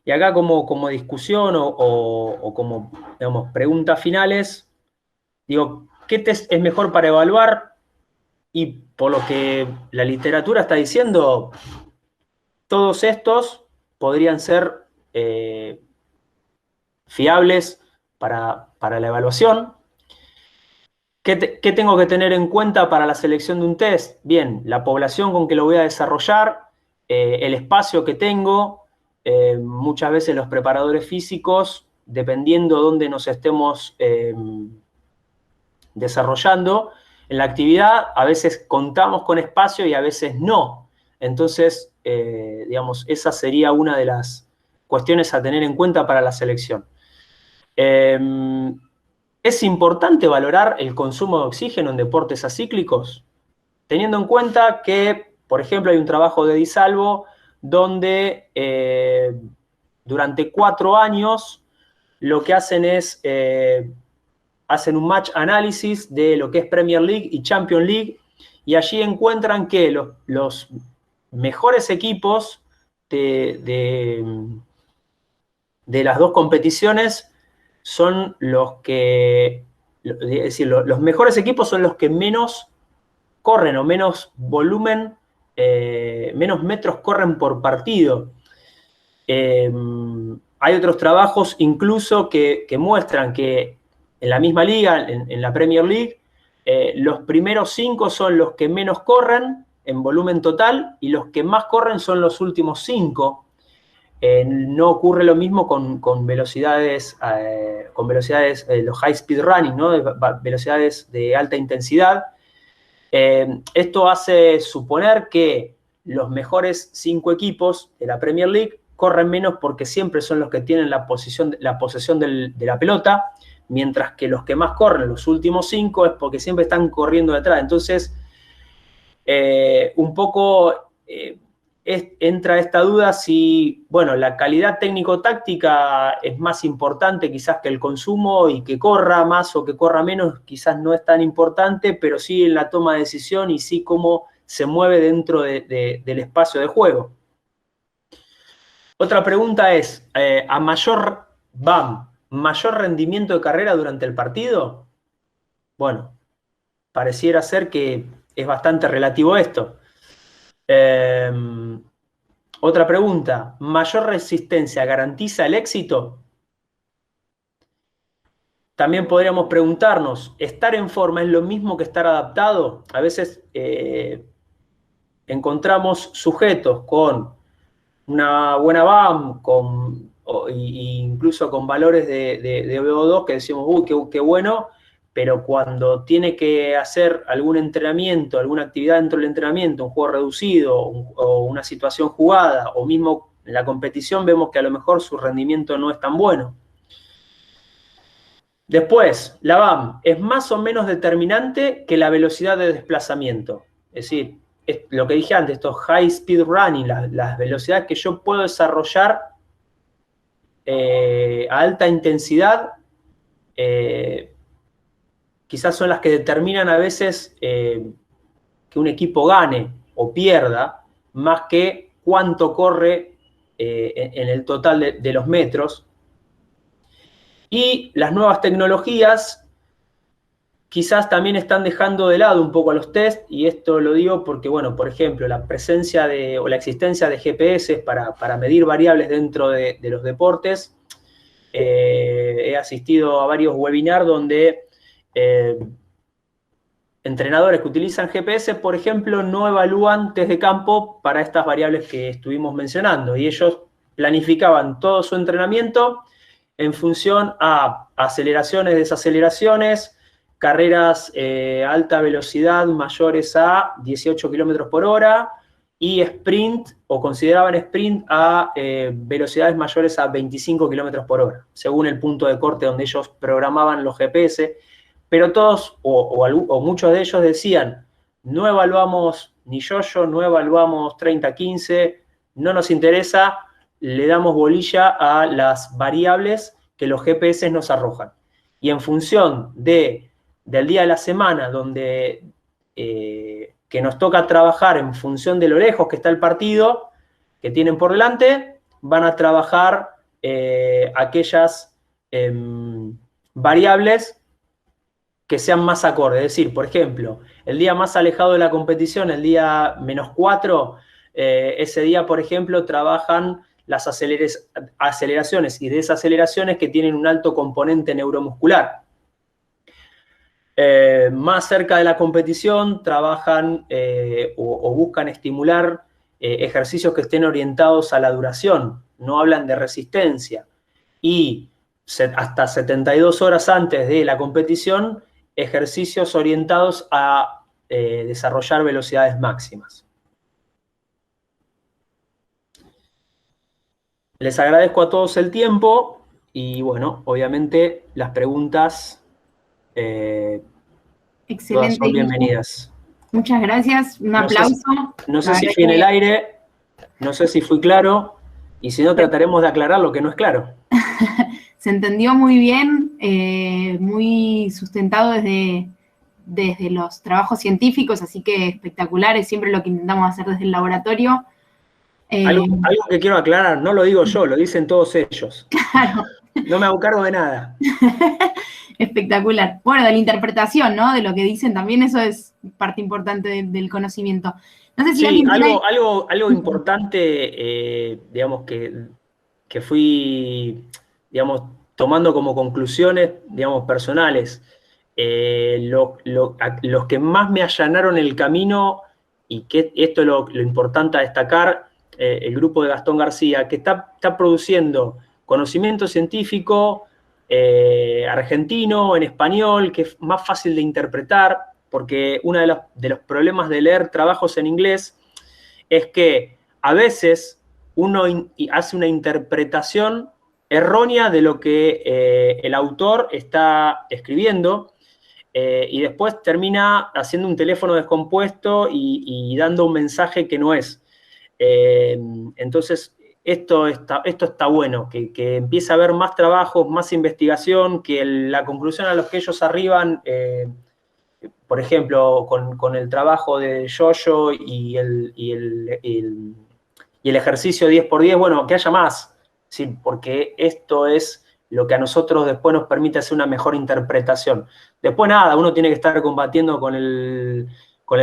B: Y acá como discusión o como, digamos, preguntas finales, digo, ¿qué test es mejor para evaluar? Y por lo que la literatura está diciendo, todos estos podrían ser fiables para la evaluación. ¿Qué tengo que tener en cuenta para la selección de un test? Bien, la población con que lo voy a desarrollar, el espacio que tengo, muchas veces los preparadores físicos, dependiendo de dónde nos estemos desarrollando, en la actividad a veces contamos con espacio y a veces no. Entonces, digamos, esa sería una de las cuestiones a tener en cuenta para la selección. Es importante valorar el consumo de oxígeno en deportes acíclicos, teniendo en cuenta que, por ejemplo, hay un trabajo de Di Salvo donde durante 4 años lo que hacen es hacen un match análisis de lo que es Premier League y Champions League, y allí encuentran que los mejores equipos de las dos competiciones son los que, es decir, los mejores equipos son los que menos corren o menos volumen, menos metros corren por partido. Hay otros trabajos incluso que muestran que en la misma liga, en la Premier League, los primeros 5 son los que menos corren en volumen total y los que más corren son los últimos 5. No ocurre lo mismo con velocidades, los high speed running, ¿no? Velocidades de alta intensidad. Esto hace suponer que los mejores 5 equipos de la Premier League corren menos porque siempre son los que tienen la posesión de la pelota, mientras que los que más corren, los últimos 5, es porque siempre están corriendo detrás. Entonces, un poco entra esta duda si, bueno, la calidad técnico-táctica es más importante quizás que el consumo, y que corra más o que corra menos quizás no es tan importante, pero sí en la toma de decisión y sí cómo se mueve dentro del espacio de juego. Otra pregunta es, ¿a mayor rendimiento de carrera durante el partido? Bueno, pareciera ser que es bastante relativo esto. Otra pregunta, ¿mayor resistencia garantiza el éxito? También podríamos preguntarnos, ¿estar en forma es lo mismo que estar adaptado? A veces encontramos sujetos con una buena BAM, incluso con valores de VO2 que decimos, uy, qué bueno, pero cuando tiene que hacer algún entrenamiento, alguna actividad dentro del entrenamiento, un juego reducido o una situación jugada, o mismo en la competición, vemos que a lo mejor su rendimiento no es tan bueno. Después, la BAM es más o menos determinante que la velocidad de desplazamiento. Es decir, es lo que dije antes, estos high speed running, las velocidades que yo puedo desarrollar a alta intensidad, quizás son las que determinan a veces que un equipo gane o pierda, más que cuánto corre en el total de los metros. Y las nuevas tecnologías quizás también están dejando de lado un poco a los test, y esto lo digo porque, bueno, por ejemplo, la presencia o la existencia de GPS para medir variables dentro de los deportes he asistido a varios webinars donde entrenadores que utilizan GPS, por ejemplo, no evalúan test de campo para estas variables que estuvimos mencionando, y ellos planificaban todo su entrenamiento en función a aceleraciones, desaceleraciones, carreras a alta velocidad mayores a 18 kilómetros por hora, y sprint, o consideraban sprint a velocidades mayores a 25 kilómetros por hora, según el punto de corte donde ellos programaban los GPS. Pero todos, o muchos de ellos decían, no evaluamos ni yo-yo, no evaluamos 30-15, no nos interesa, le damos bolilla a las variables que los GPS nos arrojan. Y en función del día de la semana donde que nos toca trabajar en función de lo lejos que está el partido que tienen por delante, van a trabajar aquellas variables que sean más acordes. Es decir, por ejemplo, el día más alejado de la competición, el día -4, ese día, por ejemplo, trabajan las aceleraciones y desaceleraciones que tienen un alto componente neuromuscular. Más cerca de la competición trabajan o buscan estimular ejercicios que estén orientados a la duración, no hablan de resistencia. Y hasta 72 horas antes de la competición, ejercicios orientados a desarrollar velocidades máximas. Les agradezco a todos el tiempo y, bueno, obviamente las preguntas todas son bienvenidas.
A: Muchas gracias, un aplauso.
B: No sé si fui en el aire, no sé si fui claro, y si no trataremos de aclarar lo que no es claro.
A: Se entendió muy bien, muy sustentado desde los trabajos científicos, así que espectacular, es siempre lo que intentamos hacer desde el laboratorio.
B: Algo que quiero aclarar, no lo digo yo, lo dicen todos ellos.
A: Claro.
B: No me hago cargo de nada.
A: Espectacular. Bueno, de la interpretación, ¿no? De lo que dicen también, eso es parte importante del conocimiento. No sé si
B: sí, algo importante, digamos, que fui, digamos, tomando como conclusiones, digamos, personales. Los que más me allanaron el camino, y que esto es lo importante a destacar, el grupo de Gastón García, que está produciendo conocimiento científico argentino, en español, que es más fácil de interpretar, porque uno de los problemas de leer trabajos en inglés es que a veces uno hace una interpretación errónea de lo que el autor está escribiendo, y después termina haciendo un teléfono descompuesto y dando un mensaje que no es. Entonces, esto está bueno, que empiece a haber más trabajos, más investigación, que la conclusión a los que ellos arriban, por ejemplo, con el trabajo de yo-yo y el ejercicio 10×10, bueno, que haya más, ¿sí? Porque esto es lo que a nosotros después nos permite hacer una mejor interpretación. Después nada, uno tiene que estar combatiendo con el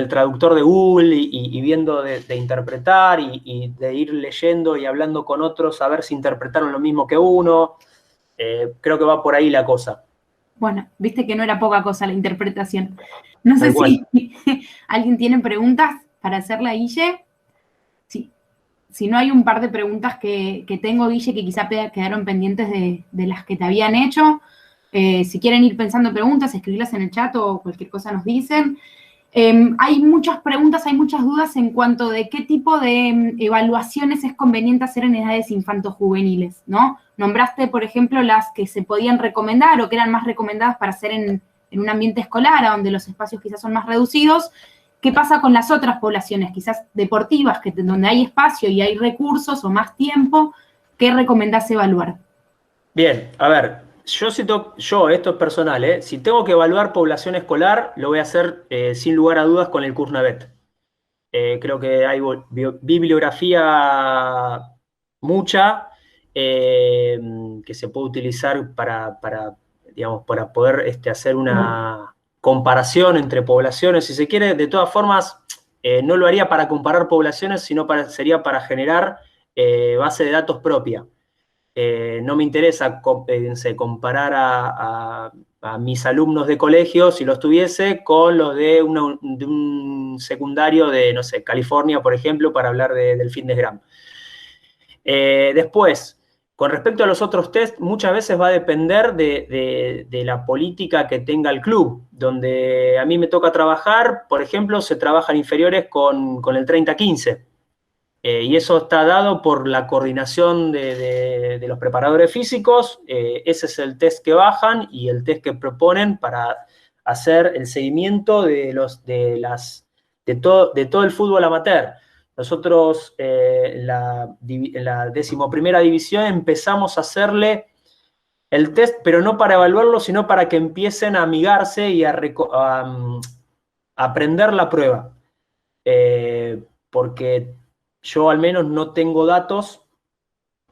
B: traductor de Google y viendo de interpretar y de ir leyendo y hablando con otros a ver si interpretaron lo mismo que uno. Creo que va por ahí la cosa.
A: Bueno, viste que no era poca cosa la interpretación. No sé si alguien tiene preguntas para hacerle a Guille. Sí. Si no, hay un par de preguntas que tengo, Guille, que quizá quedaron pendientes de las que te habían hecho. Si quieren ir pensando preguntas, escribirlas en el chat o cualquier cosa nos dicen. Hay muchas preguntas, hay muchas dudas en cuanto de qué tipo de evaluaciones es conveniente hacer en edades infanto-juveniles, ¿no? Nombraste, por ejemplo, las que se podían recomendar o que eran más recomendadas para hacer en un ambiente escolar, donde los espacios quizás son más reducidos. ¿Qué pasa con las otras poblaciones, quizás deportivas, donde hay espacio y hay recursos o más tiempo? ¿Qué recomendás evaluar?
B: Bien, a ver, esto es personal, si tengo que evaluar población escolar, lo voy a hacer sin lugar a dudas con el Kurznavet. Creo que hay bibliografía mucha que se puede utilizar para poder hacer una comparación entre poblaciones. Si se quiere, de todas formas, no lo haría para comparar poblaciones, sino sería para generar base de datos propia. No me interesa comparar a mis alumnos de colegio, si los tuviese, con los de un secundario de, no sé, California, por ejemplo, para hablar del fitness gram. Después, con respecto a los otros test, muchas veces va a depender de la política que tenga el club. Donde a mí me toca trabajar, por ejemplo, se trabajan inferiores con el 30-15. Y eso está dado por la coordinación de los preparadores físicos. Ese es el test que bajan y el test que proponen para hacer el seguimiento de todo el fútbol amateur. Nosotros en la 11ª división empezamos a hacerle el test, pero no para evaluarlo, sino para que empiecen a amigarse y a aprender la prueba. Porque yo al menos no tengo datos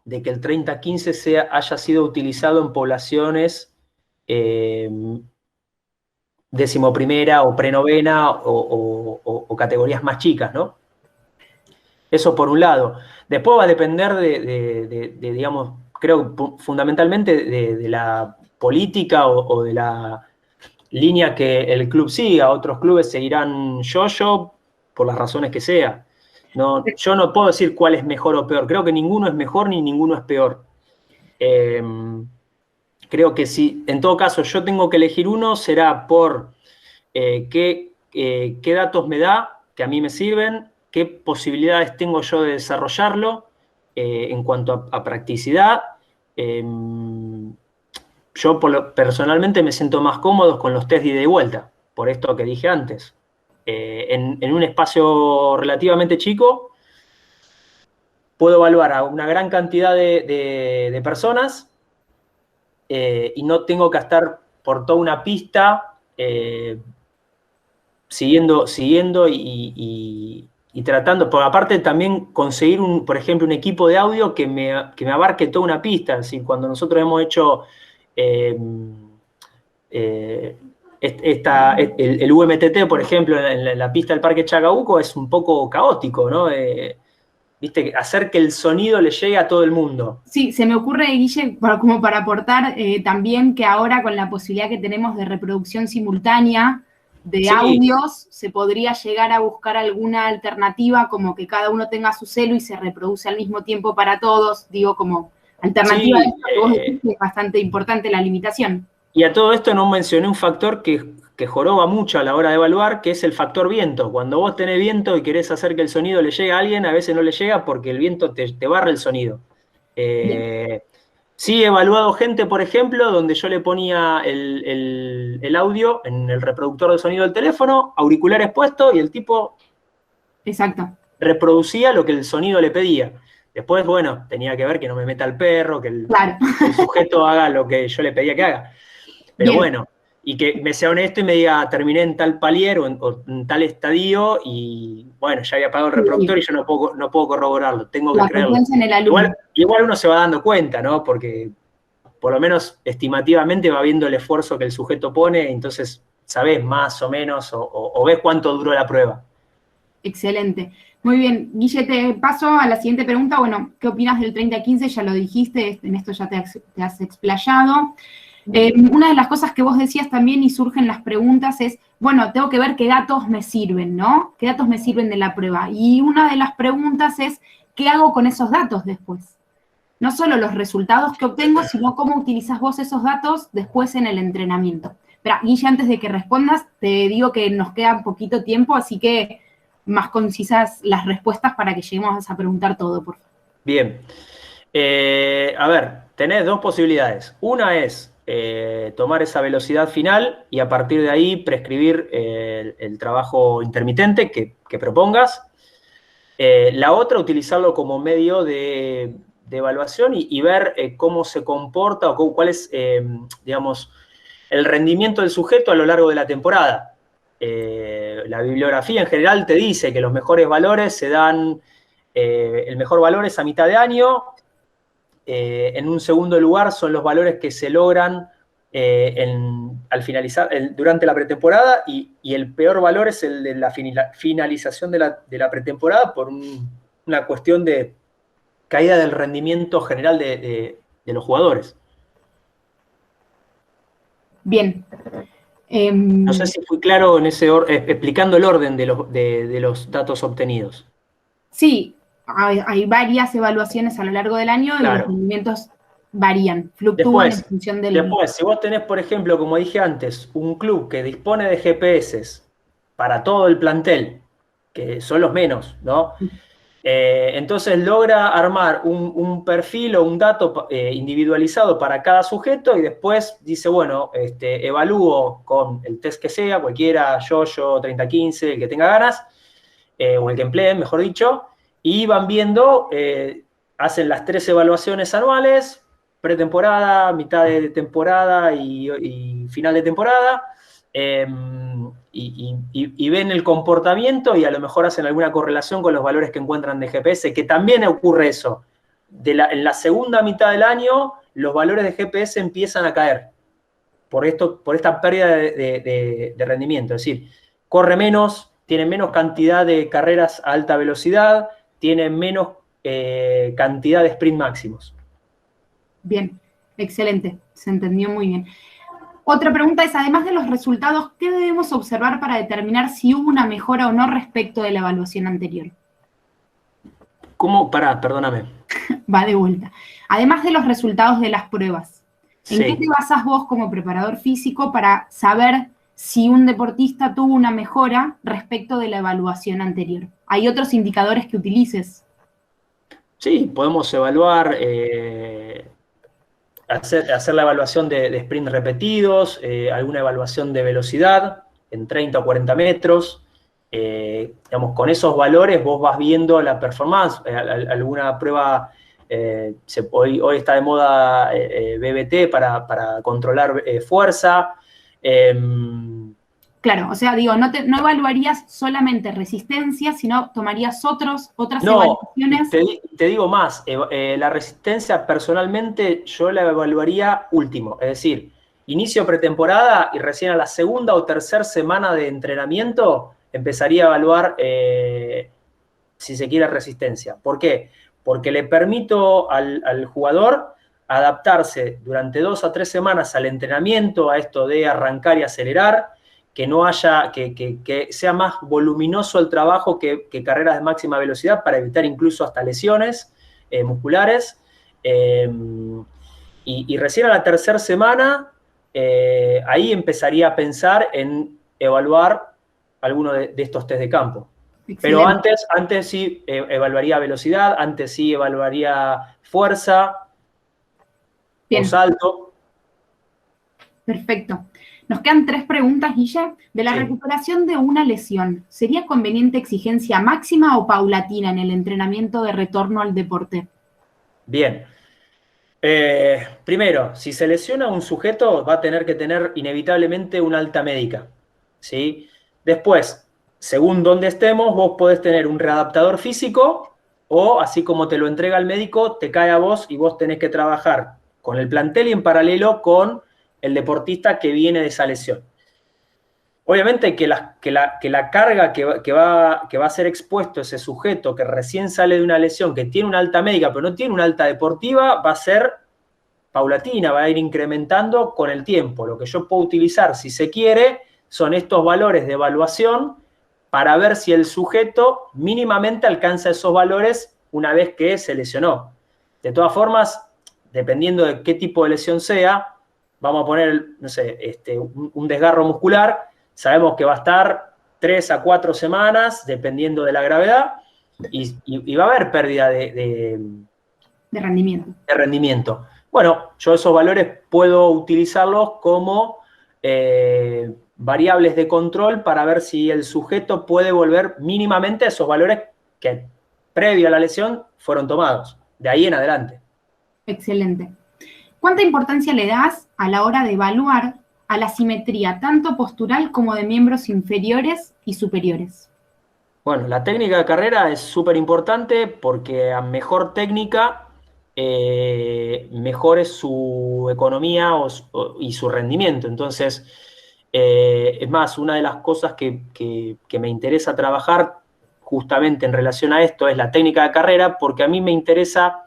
B: de que el 30-15 haya sido utilizado en poblaciones 11ª o prenovena o categorías más chicas, ¿no? Eso por un lado. Después va a depender digamos, creo fundamentalmente de la política o de la línea que el club siga. Otros clubes seguirán yo por las razones que sea. No, yo no puedo decir cuál es mejor o peor. Creo que ninguno es mejor ni ninguno es peor. Creo que si, en todo caso, yo tengo que elegir uno, será por qué datos me da, que a mí me sirven, qué posibilidades tengo yo de desarrollarlo en cuanto a practicidad. Yo personalmente me siento más cómodo con los test de ida y vuelta, por esto que dije antes. En un espacio relativamente chico, puedo evaluar a una gran cantidad de personas y no tengo que estar por toda una pista siguiendo y tratando, por aparte también conseguir, por ejemplo, un equipo de audio que me abarque toda una pista. Es decir, cuando nosotros hemos hecho el UMTT, por ejemplo, en la pista del Parque Chacabuco, es un poco caótico, ¿no? ¿Viste? Hacer que el sonido le llegue a todo el mundo.
A: Sí, se me ocurre, Guille, como para aportar también que ahora con la posibilidad que tenemos de reproducción simultánea de audios, se podría llegar a buscar alguna alternativa, como que cada uno tenga su celu y se reproduce al mismo tiempo para todos, digo, como alternativa a esto que vos decís, que es bastante importante la limitación.
B: Y a todo esto no mencioné un factor que joroba mucho a la hora de evaluar, que es el factor viento. Cuando vos tenés viento y querés hacer que el sonido le llegue a alguien, a veces no le llega porque el viento te barra el sonido. Sí he evaluado gente, por ejemplo, donde yo le ponía el audio en el reproductor de sonido del teléfono, auriculares puestos, y el tipo reproducía lo que el sonido le pedía. Después, bueno, tenía que ver que no me meta el perro, que el sujeto haga lo que yo le pedía que haga. Pero bueno, y que me sea honesto y me diga, terminé en tal palier o en tal estadio, y bueno, ya había pagado el reproductor y yo no puedo corroborarlo, tengo que creerlo. Igual uno se va dando cuenta, ¿no? Porque por lo menos estimativamente va viendo el esfuerzo que el sujeto pone, entonces sabés más o menos o ves cuánto duró la prueba.
A: Excelente. Muy bien, Guille, te paso a la siguiente pregunta. Bueno, ¿qué opinas del 30-15? Ya lo dijiste, en esto ya te has explayado. Una de las cosas que vos decías también y surgen las preguntas es, bueno, tengo que ver qué datos me sirven, ¿no? ¿Qué datos me sirven de la prueba? Y una de las preguntas es, ¿qué hago con esos datos después? No solo los resultados que obtengo, sino cómo utilizás vos esos datos después en el entrenamiento. Pero, Guille, antes de que respondas, te digo que nos queda poquito tiempo, así que más concisas las respuestas para que lleguemos a preguntar todo, por favor.
B: Bien. A ver, tenés dos posibilidades. Una es tomar esa velocidad final y a partir de ahí prescribir el trabajo intermitente que propongas. La otra, utilizarlo como medio de evaluación y ver cómo se comporta o cuál es, digamos, el rendimiento del sujeto a lo largo de la temporada. La bibliografía en general te dice que los mejores valores se dan, el mejor valor es a mitad de año. En un segundo lugar son los valores que se logran al finalizar, durante la pretemporada, y el peor valor es el de la finalización de la pretemporada por una cuestión de caída del rendimiento general de de los jugadores.
A: Bien.
B: No sé si fui claro en explicando el orden de los datos obtenidos.
A: Sí, hay varias evaluaciones a lo largo del año y los
B: Claro.
A: rendimientos varían, fluctúan en función del...
B: Después, si vos tenés, por ejemplo, como dije antes, un club que dispone de GPS para todo el plantel, que son los menos, ¿no? Entonces logra armar un perfil o un dato individualizado para cada sujeto y después dice, bueno, evalúo con el test que sea, cualquiera, yo, 3015, el que tenga ganas, o el que empleen, mejor dicho, y van viendo, hacen las 3 evaluaciones anuales, pretemporada, mitad de temporada y final de temporada, y ven el comportamiento y a lo mejor hacen alguna correlación con los valores que encuentran de GPS, que también ocurre eso. En la segunda mitad del año, los valores de GPS empiezan a caer por esta pérdida de rendimiento. Es decir, corre menos, tiene menos cantidad de carreras a alta velocidad, tiene menos cantidad de sprint máximos.
A: Bien, excelente, se entendió muy bien. Otra pregunta es, además de los resultados, ¿qué debemos observar para determinar si hubo una mejora o no respecto de la evaluación anterior?
B: ¿Cómo? Perdóname.
A: Va de vuelta. Además de los resultados de las pruebas, ¿en
B: Sí.
A: qué te basas vos como preparador físico para saber si un deportista tuvo una mejora respecto de la evaluación anterior? ¿Hay otros indicadores que utilices?
B: Sí, podemos evaluar, hacer la evaluación de sprint repetidos, alguna evaluación de velocidad en 30 o 40 metros. Digamos, con esos valores vos vas viendo la performance, alguna prueba, hoy está de moda BBT para controlar fuerza.
A: Claro, o sea, digo, no evaluarías solamente resistencia, sino tomarías otras
B: No,
A: evaluaciones.
B: te digo más, la resistencia personalmente yo la evaluaría último, es decir, inicio pretemporada y recién a la segunda o tercera semana de entrenamiento empezaría a evaluar, si se quiere, resistencia. ¿Por qué? Porque le permito al jugador adaptarse durante 2 a 3 semanas al entrenamiento, a esto de arrancar y acelerar, que no haya, que sea más voluminoso el trabajo que carreras de máxima velocidad para evitar incluso hasta lesiones musculares. Y recién a la tercera semana, ahí empezaría a pensar en evaluar alguno de estos test de campo.
A: Excelente.
B: Pero antes sí evaluaría velocidad, antes sí evaluaría fuerza. Bien. O salto.
A: Perfecto. Nos quedan 3 preguntas, Guille. De la recuperación de una lesión, ¿sería conveniente exigencia máxima o paulatina en el entrenamiento de retorno al deporte?
B: Bien. Primero, si se lesiona un sujeto, va a tener que tener inevitablemente una alta médica, ¿sí? Después, según donde estemos, vos podés tener un readaptador físico o, así como te lo entrega el médico, te cae a vos y vos tenés que trabajar con el plantel y en paralelo con el deportista que viene de esa lesión. Obviamente que la carga que va a ser expuesto ese sujeto que recién sale de una lesión, que tiene una alta médica pero no tiene una alta deportiva, va a ser paulatina, va a ir incrementando con el tiempo. Lo que yo puedo utilizar, si se quiere, son estos valores de evaluación para ver si el sujeto mínimamente alcanza esos valores una vez que se lesionó. De todas formas, dependiendo de qué tipo de lesión sea, vamos a poner, no sé, un desgarro muscular, sabemos que va a estar 3 a 4 semanas, dependiendo de la gravedad, y va a haber pérdida de rendimiento. Bueno, yo esos valores puedo utilizarlos como variables de control para ver si el sujeto puede volver mínimamente a esos valores que previo a la lesión fueron tomados, de ahí en adelante.
A: Excelente. ¿Cuánta importancia le das a la hora de evaluar a la simetría, tanto postural como de miembros inferiores y superiores?
B: Bueno, la técnica de carrera es súper importante porque a mejor técnica, mejor es su economía y su rendimiento. Entonces, es más, una de las cosas que me interesa trabajar justamente en relación a esto es la técnica de carrera, porque a mí me interesa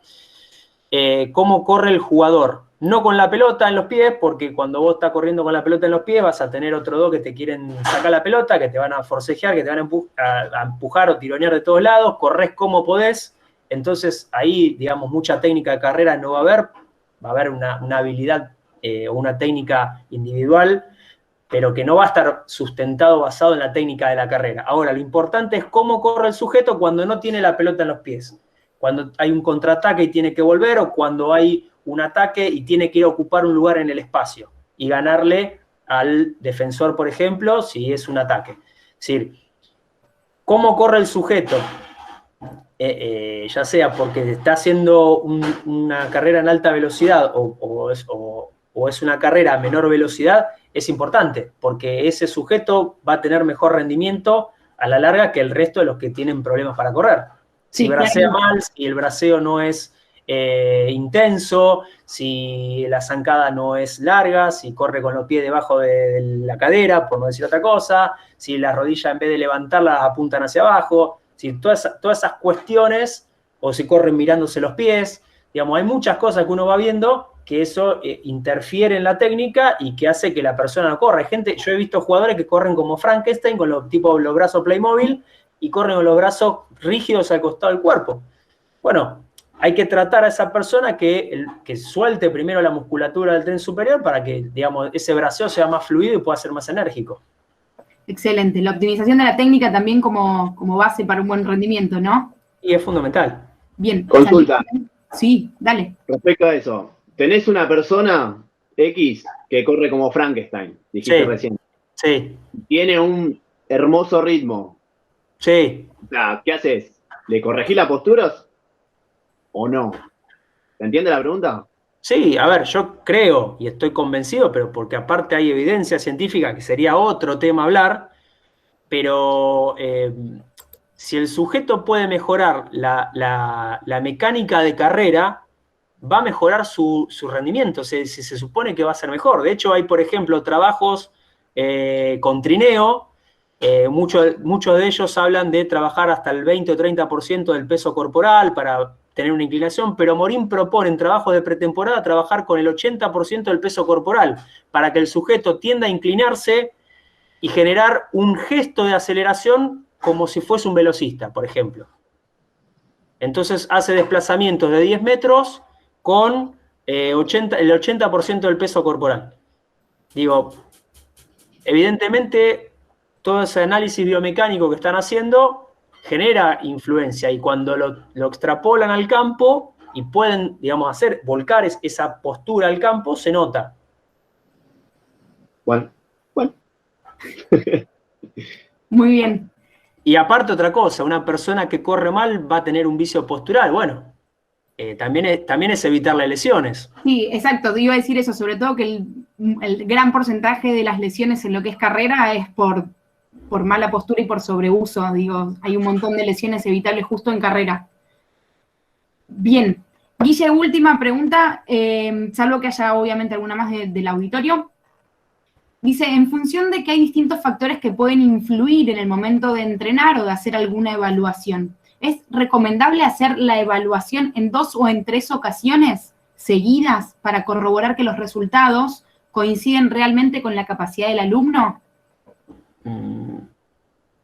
B: cómo corre el jugador. No con la pelota en los pies, porque cuando vos estás corriendo con la pelota en los pies vas a tener otro dos que te quieren sacar la pelota, que te van a forcejear, que te van a empujar o tironear de todos lados, corres como podés. Entonces ahí, digamos, mucha técnica de carrera no va a haber una habilidad o una técnica individual, pero que no va a estar sustentado basado en la técnica de la carrera. Ahora, lo importante es cómo corre el sujeto cuando no tiene la pelota en los pies. Cuando hay un contraataque y tiene que volver, o cuando hay un ataque y tiene que ir a ocupar un lugar en el espacio y ganarle al defensor, por ejemplo, si es un ataque. Es decir, cómo corre el sujeto, ya sea porque está haciendo una carrera en alta velocidad o es una carrera a menor velocidad, es importante, porque ese sujeto va a tener mejor rendimiento a la larga que el resto de los que tienen problemas para correr. Si bracea mal, si el braceo no es intenso, si la zancada no es larga, si corre con los pies debajo de la cadera, por no decir otra cosa, si las rodillas en vez de levantarlas apuntan hacia abajo, si todas esas cuestiones, o si corren mirándose los pies, digamos, hay muchas cosas que uno va viendo que eso interfiere en la técnica y que hace que la persona no corra. Hay gente, yo he visto jugadores que corren como Frankenstein, con los brazos Playmobil, y corren con los brazos rígidos al costado del cuerpo. Bueno, hay que tratar a esa persona que suelte primero la musculatura del tren superior para que, digamos, ese braceo sea más fluido y pueda ser más enérgico.
A: Excelente. La optimización de la técnica también como base para un buen rendimiento, ¿no?
B: Y es fundamental.
A: Bien.
C: Consulta.
A: Sí, dale.
C: Respecto a eso, tenés una persona X que corre como Frankenstein, dijiste recién.
B: Sí.
C: Tiene un hermoso ritmo.
B: Sí.
C: O sea, ¿qué haces? ¿Le corregís las posturas o no? ¿Se entiende la pregunta?
B: Sí, a ver, yo creo y estoy convencido, pero porque aparte hay evidencia científica, que sería otro tema hablar, pero si el sujeto puede mejorar la mecánica de carrera, va a mejorar su rendimiento, se supone que va a ser mejor. De hecho, hay, por ejemplo, trabajos con trineo, muchos de ellos hablan de trabajar hasta el 20 o 30% del peso corporal para tener una inclinación, pero Morín propone en trabajos de pretemporada trabajar con el 80% del peso corporal, para que el sujeto tienda a inclinarse y generar un gesto de aceleración como si fuese un velocista, por ejemplo. Entonces hace desplazamientos de 10 metros con el 80% del peso corporal. Digo, evidentemente todo ese análisis biomecánico que están haciendo genera influencia, y cuando lo extrapolan al campo y pueden, digamos, volcar esa postura al campo, se nota.
C: Bueno.
A: Muy bien.
B: Y aparte otra cosa, una persona que corre mal va a tener un vicio postural. Bueno, también es evitarle lesiones.
A: Sí, exacto. Iba a decir eso, sobre todo que el gran porcentaje de las lesiones en lo que es carrera es por mala postura y por sobreuso. Digo, hay un montón de lesiones evitables justo en carrera. Bien. Guille, última pregunta, salvo que haya obviamente alguna más del auditorio. Dice, en función de que hay distintos factores que pueden influir en el momento de entrenar o de hacer alguna evaluación, ¿es recomendable hacer la evaluación en 2 o en 3 ocasiones seguidas para corroborar que los resultados coinciden realmente con la capacidad del alumno?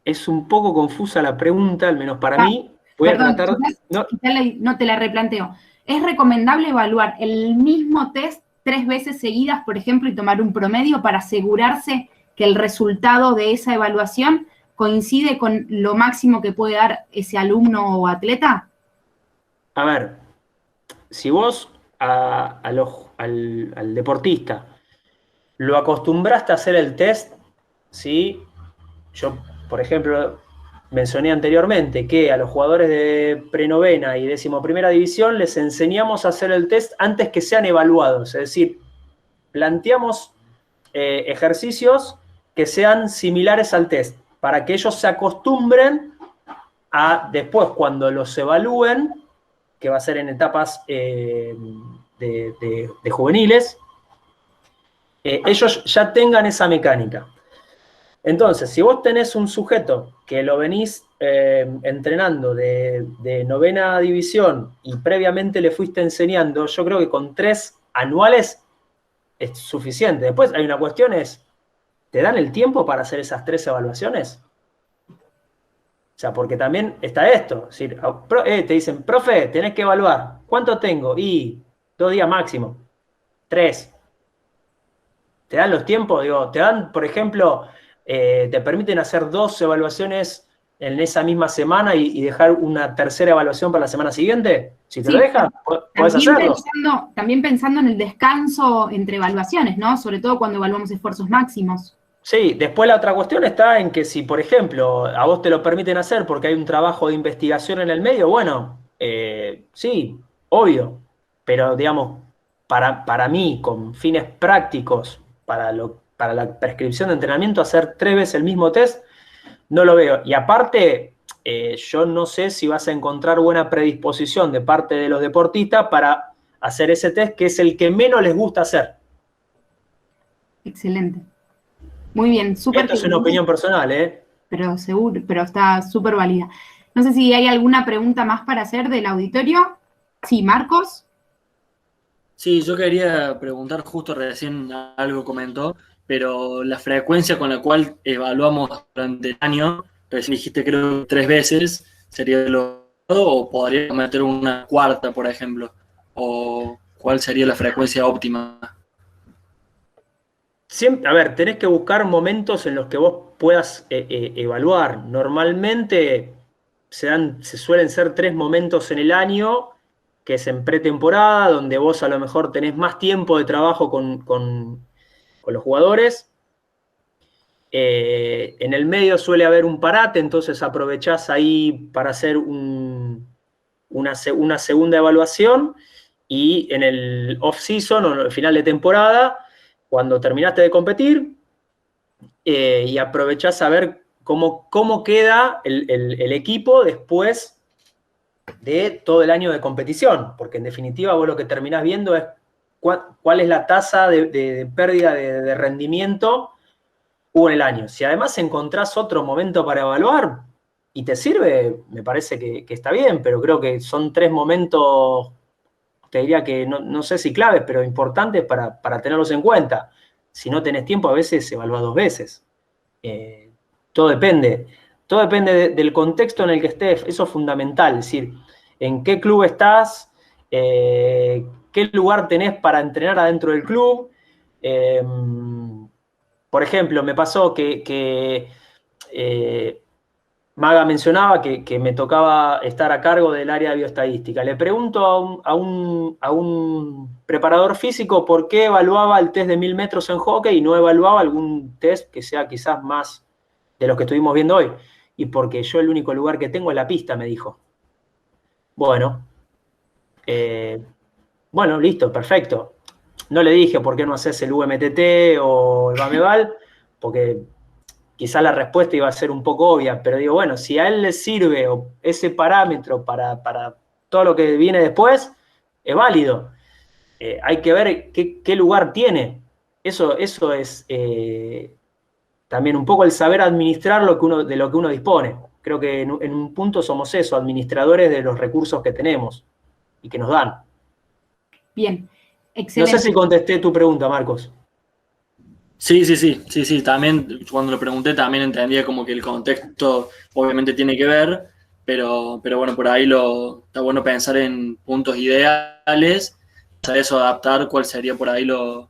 B: Es un poco confusa la pregunta, al menos para mí. Voy a tratar...
A: No te la replanteo. ¿Es recomendable evaluar el mismo test 3 veces seguidas, por ejemplo, y tomar un promedio para asegurarse que el resultado de esa evaluación coincide con lo máximo que puede dar ese alumno o atleta?
B: A ver, si vos al deportista lo acostumbraste a hacer el test, ¿sí? Yo, por ejemplo, mencioné anteriormente que a los jugadores de prenovena y 11ª división les enseñamos a hacer el test antes que sean evaluados. Es decir, planteamos ejercicios que sean similares al test, para que ellos se acostumbren a después, cuando los evalúen, que va a ser en etapas de juveniles, ellos ya tengan esa mecánica. Entonces, si vos tenés un sujeto que lo venís entrenando de novena división y previamente le fuiste enseñando, yo creo que con 3 anuales es suficiente. Después hay una cuestión, ¿te dan el tiempo para hacer esas 3 evaluaciones? O sea, porque también está esto. Es decir, te dicen, profe, tenés que evaluar. ¿Cuánto tengo? Y 2 días máximo. 3. ¿Te dan los tiempos? Digo, te dan, por ejemplo, te permiten hacer 2 evaluaciones en esa misma semana y dejar una tercera evaluación para la semana siguiente. Si te lo dejan, podés hacerlo.
A: También pensando en el descanso entre evaluaciones, ¿no? Sobre todo cuando evaluamos esfuerzos máximos.
B: Sí, después la otra cuestión está en que si, por ejemplo, a vos te lo permiten hacer porque hay un trabajo de investigación en el medio, bueno, sí, obvio, pero digamos, para mí, con fines prácticos, para la prescripción de entrenamiento, hacer 3 veces el mismo test, no lo veo. Y aparte, yo no sé si vas a encontrar buena predisposición de parte de los deportistas para hacer ese test, que es el que menos les gusta hacer.
A: Excelente. Muy bien, súper.
B: Esto es una opinión personal, ¿eh?
A: Pero seguro, pero está súper válida. No sé si hay alguna pregunta más para hacer del auditorio. Sí, Marcos.
D: Sí, yo quería preguntar, justo recién algo comentó, pero la frecuencia con la cual evaluamos durante el año, recién dijiste creo 3 veces, ¿sería lo o podríamos meter una cuarta, por ejemplo? ¿O cuál sería la frecuencia óptima?
B: Siempre, a ver, tenés que buscar momentos en los que vos puedas evaluar. Normalmente se suelen ser 3 momentos en el año, que es en pretemporada, donde vos a lo mejor tenés más tiempo de trabajo con los jugadores. En el medio suele haber un parate, entonces aprovechás ahí para hacer una segunda evaluación, y en el off-season o el final de temporada, cuando terminaste de competir, y aprovechás a ver cómo queda el equipo después de todo el año de competición, porque en definitiva vos lo que terminás viendo es cuál es la tasa de pérdida de rendimiento hubo en el año. Si además encontrás otro momento para evaluar y te sirve, me parece que está bien, pero creo que son 3 momentos, te diría que no sé si claves, pero importantes para tenerlos en cuenta. Si no tenés tiempo, a veces evalúa 2 veces. Todo depende. Todo depende del contexto en el que estés. Eso es fundamental. Es decir, en qué club estás, qué lugar tenés para entrenar adentro del club. Por ejemplo, me pasó que Maga mencionaba que me tocaba estar a cargo del área de bioestadística. Le pregunto a un preparador físico por qué evaluaba el test de 1000 metros en hockey y no evaluaba algún test que sea quizás más de los que estuvimos viendo hoy. Y porque yo el único lugar que tengo es la pista, me dijo. Bueno, listo, perfecto. No le dije por qué no haces el VMTT o el Bameval, porque quizá la respuesta iba a ser un poco obvia, pero digo, bueno, si a él le sirve ese parámetro para todo lo que viene después, es válido. Hay que ver qué lugar tiene. Eso es también un poco el saber administrar de lo que uno dispone. Creo que en un punto somos eso, administradores de los recursos que tenemos y que nos dan.
A: Bien, excelente.
B: No sé si contesté tu pregunta, Marcos.
D: Sí. También, cuando lo pregunté, también entendía como que el contexto obviamente tiene que ver, pero bueno, por ahí está bueno pensar en puntos ideales, a eso adaptar cuál sería por ahí lo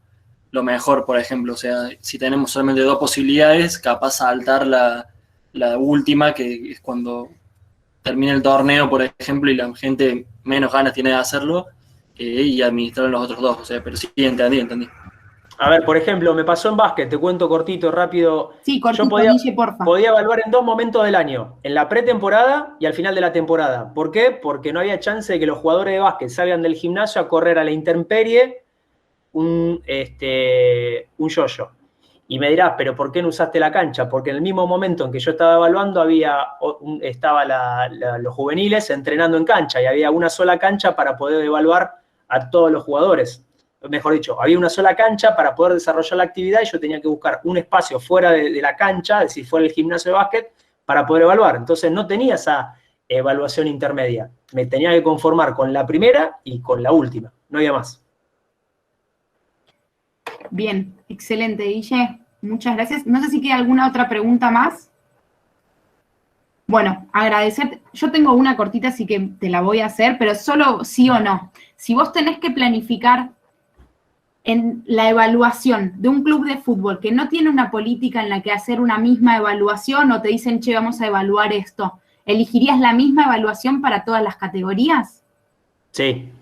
D: mejor, por ejemplo. O sea, si tenemos solamente 2 posibilidades, capaz saltar la última, que es cuando termine el torneo, por ejemplo, y la gente menos ganas tiene de hacerlo, y administrar los otros 2. O sea, pero sí, entendí.
B: A ver, por ejemplo, me pasó en básquet, te cuento cortito, rápido.
A: Sí, cortito,
B: yo
A: Guille, porfa.
B: Podía evaluar en 2 momentos del año, en la pretemporada y al final de la temporada. ¿Por qué? Porque no había chance de que los jugadores de básquet salgan del gimnasio a correr a la intemperie un yo-yo. Y me dirás, ¿pero por qué no usaste la cancha? Porque en el mismo momento en que yo estaba evaluando, estaban los juveniles entrenando en cancha y había una sola cancha para poder evaluar a todos los jugadores. Mejor dicho, había una sola cancha para poder desarrollar la actividad y yo tenía que buscar un espacio fuera de la cancha, es decir, fuera del gimnasio de básquet, para poder evaluar. Entonces no tenía esa evaluación intermedia. Me tenía que conformar con la primera y con la última. No había más.
A: Bien, excelente, Guille. Muchas gracias. No sé si queda alguna otra pregunta más. Bueno, agradecer. Yo tengo una cortita, así que te la voy a hacer, pero solo sí o no. Si vos tenés que planificar en la evaluación de un club de fútbol que no tiene una política en la que hacer una misma evaluación o te dicen, che, vamos a evaluar esto, ¿elegirías la misma evaluación para todas las categorías?
B: Sí.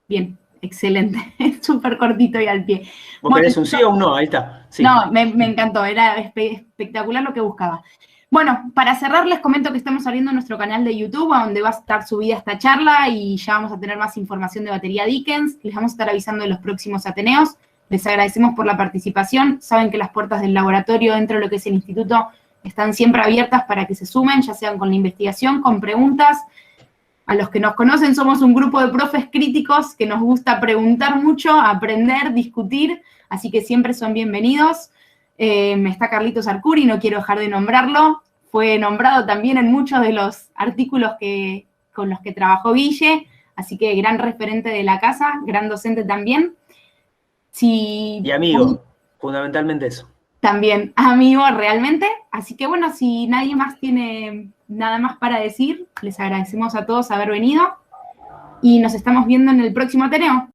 A: Bien, excelente. Es súper cortito y al pie.
B: ¿Vos querés un sí o un no? Ahí está. Sí.
A: No, me encantó, era espectacular lo que buscaba. Bueno, para cerrar les comento que estamos abriendo nuestro canal de YouTube, a donde va a estar subida esta charla y ya vamos a tener más información de Batería Dickens. Les vamos a estar avisando de los próximos Ateneos. Les agradecemos por la participación. Saben que las puertas del laboratorio dentro de lo que es el instituto están siempre abiertas para que se sumen, ya sean con la investigación, con preguntas. A los que nos conocen, somos un grupo de profes críticos que nos gusta preguntar mucho, aprender, discutir, así que siempre son bienvenidos. Está Carlitos Arcuri, no quiero dejar de nombrarlo. Fue nombrado también en muchos de los artículos con los que trabajó Guille, así que gran referente de la casa, gran docente también.
B: Y amigo, fundamentalmente eso.
A: También amigo realmente, así que bueno, si nadie más tiene nada más para decir, les agradecemos a todos haber venido y nos estamos viendo en el próximo Ateneo.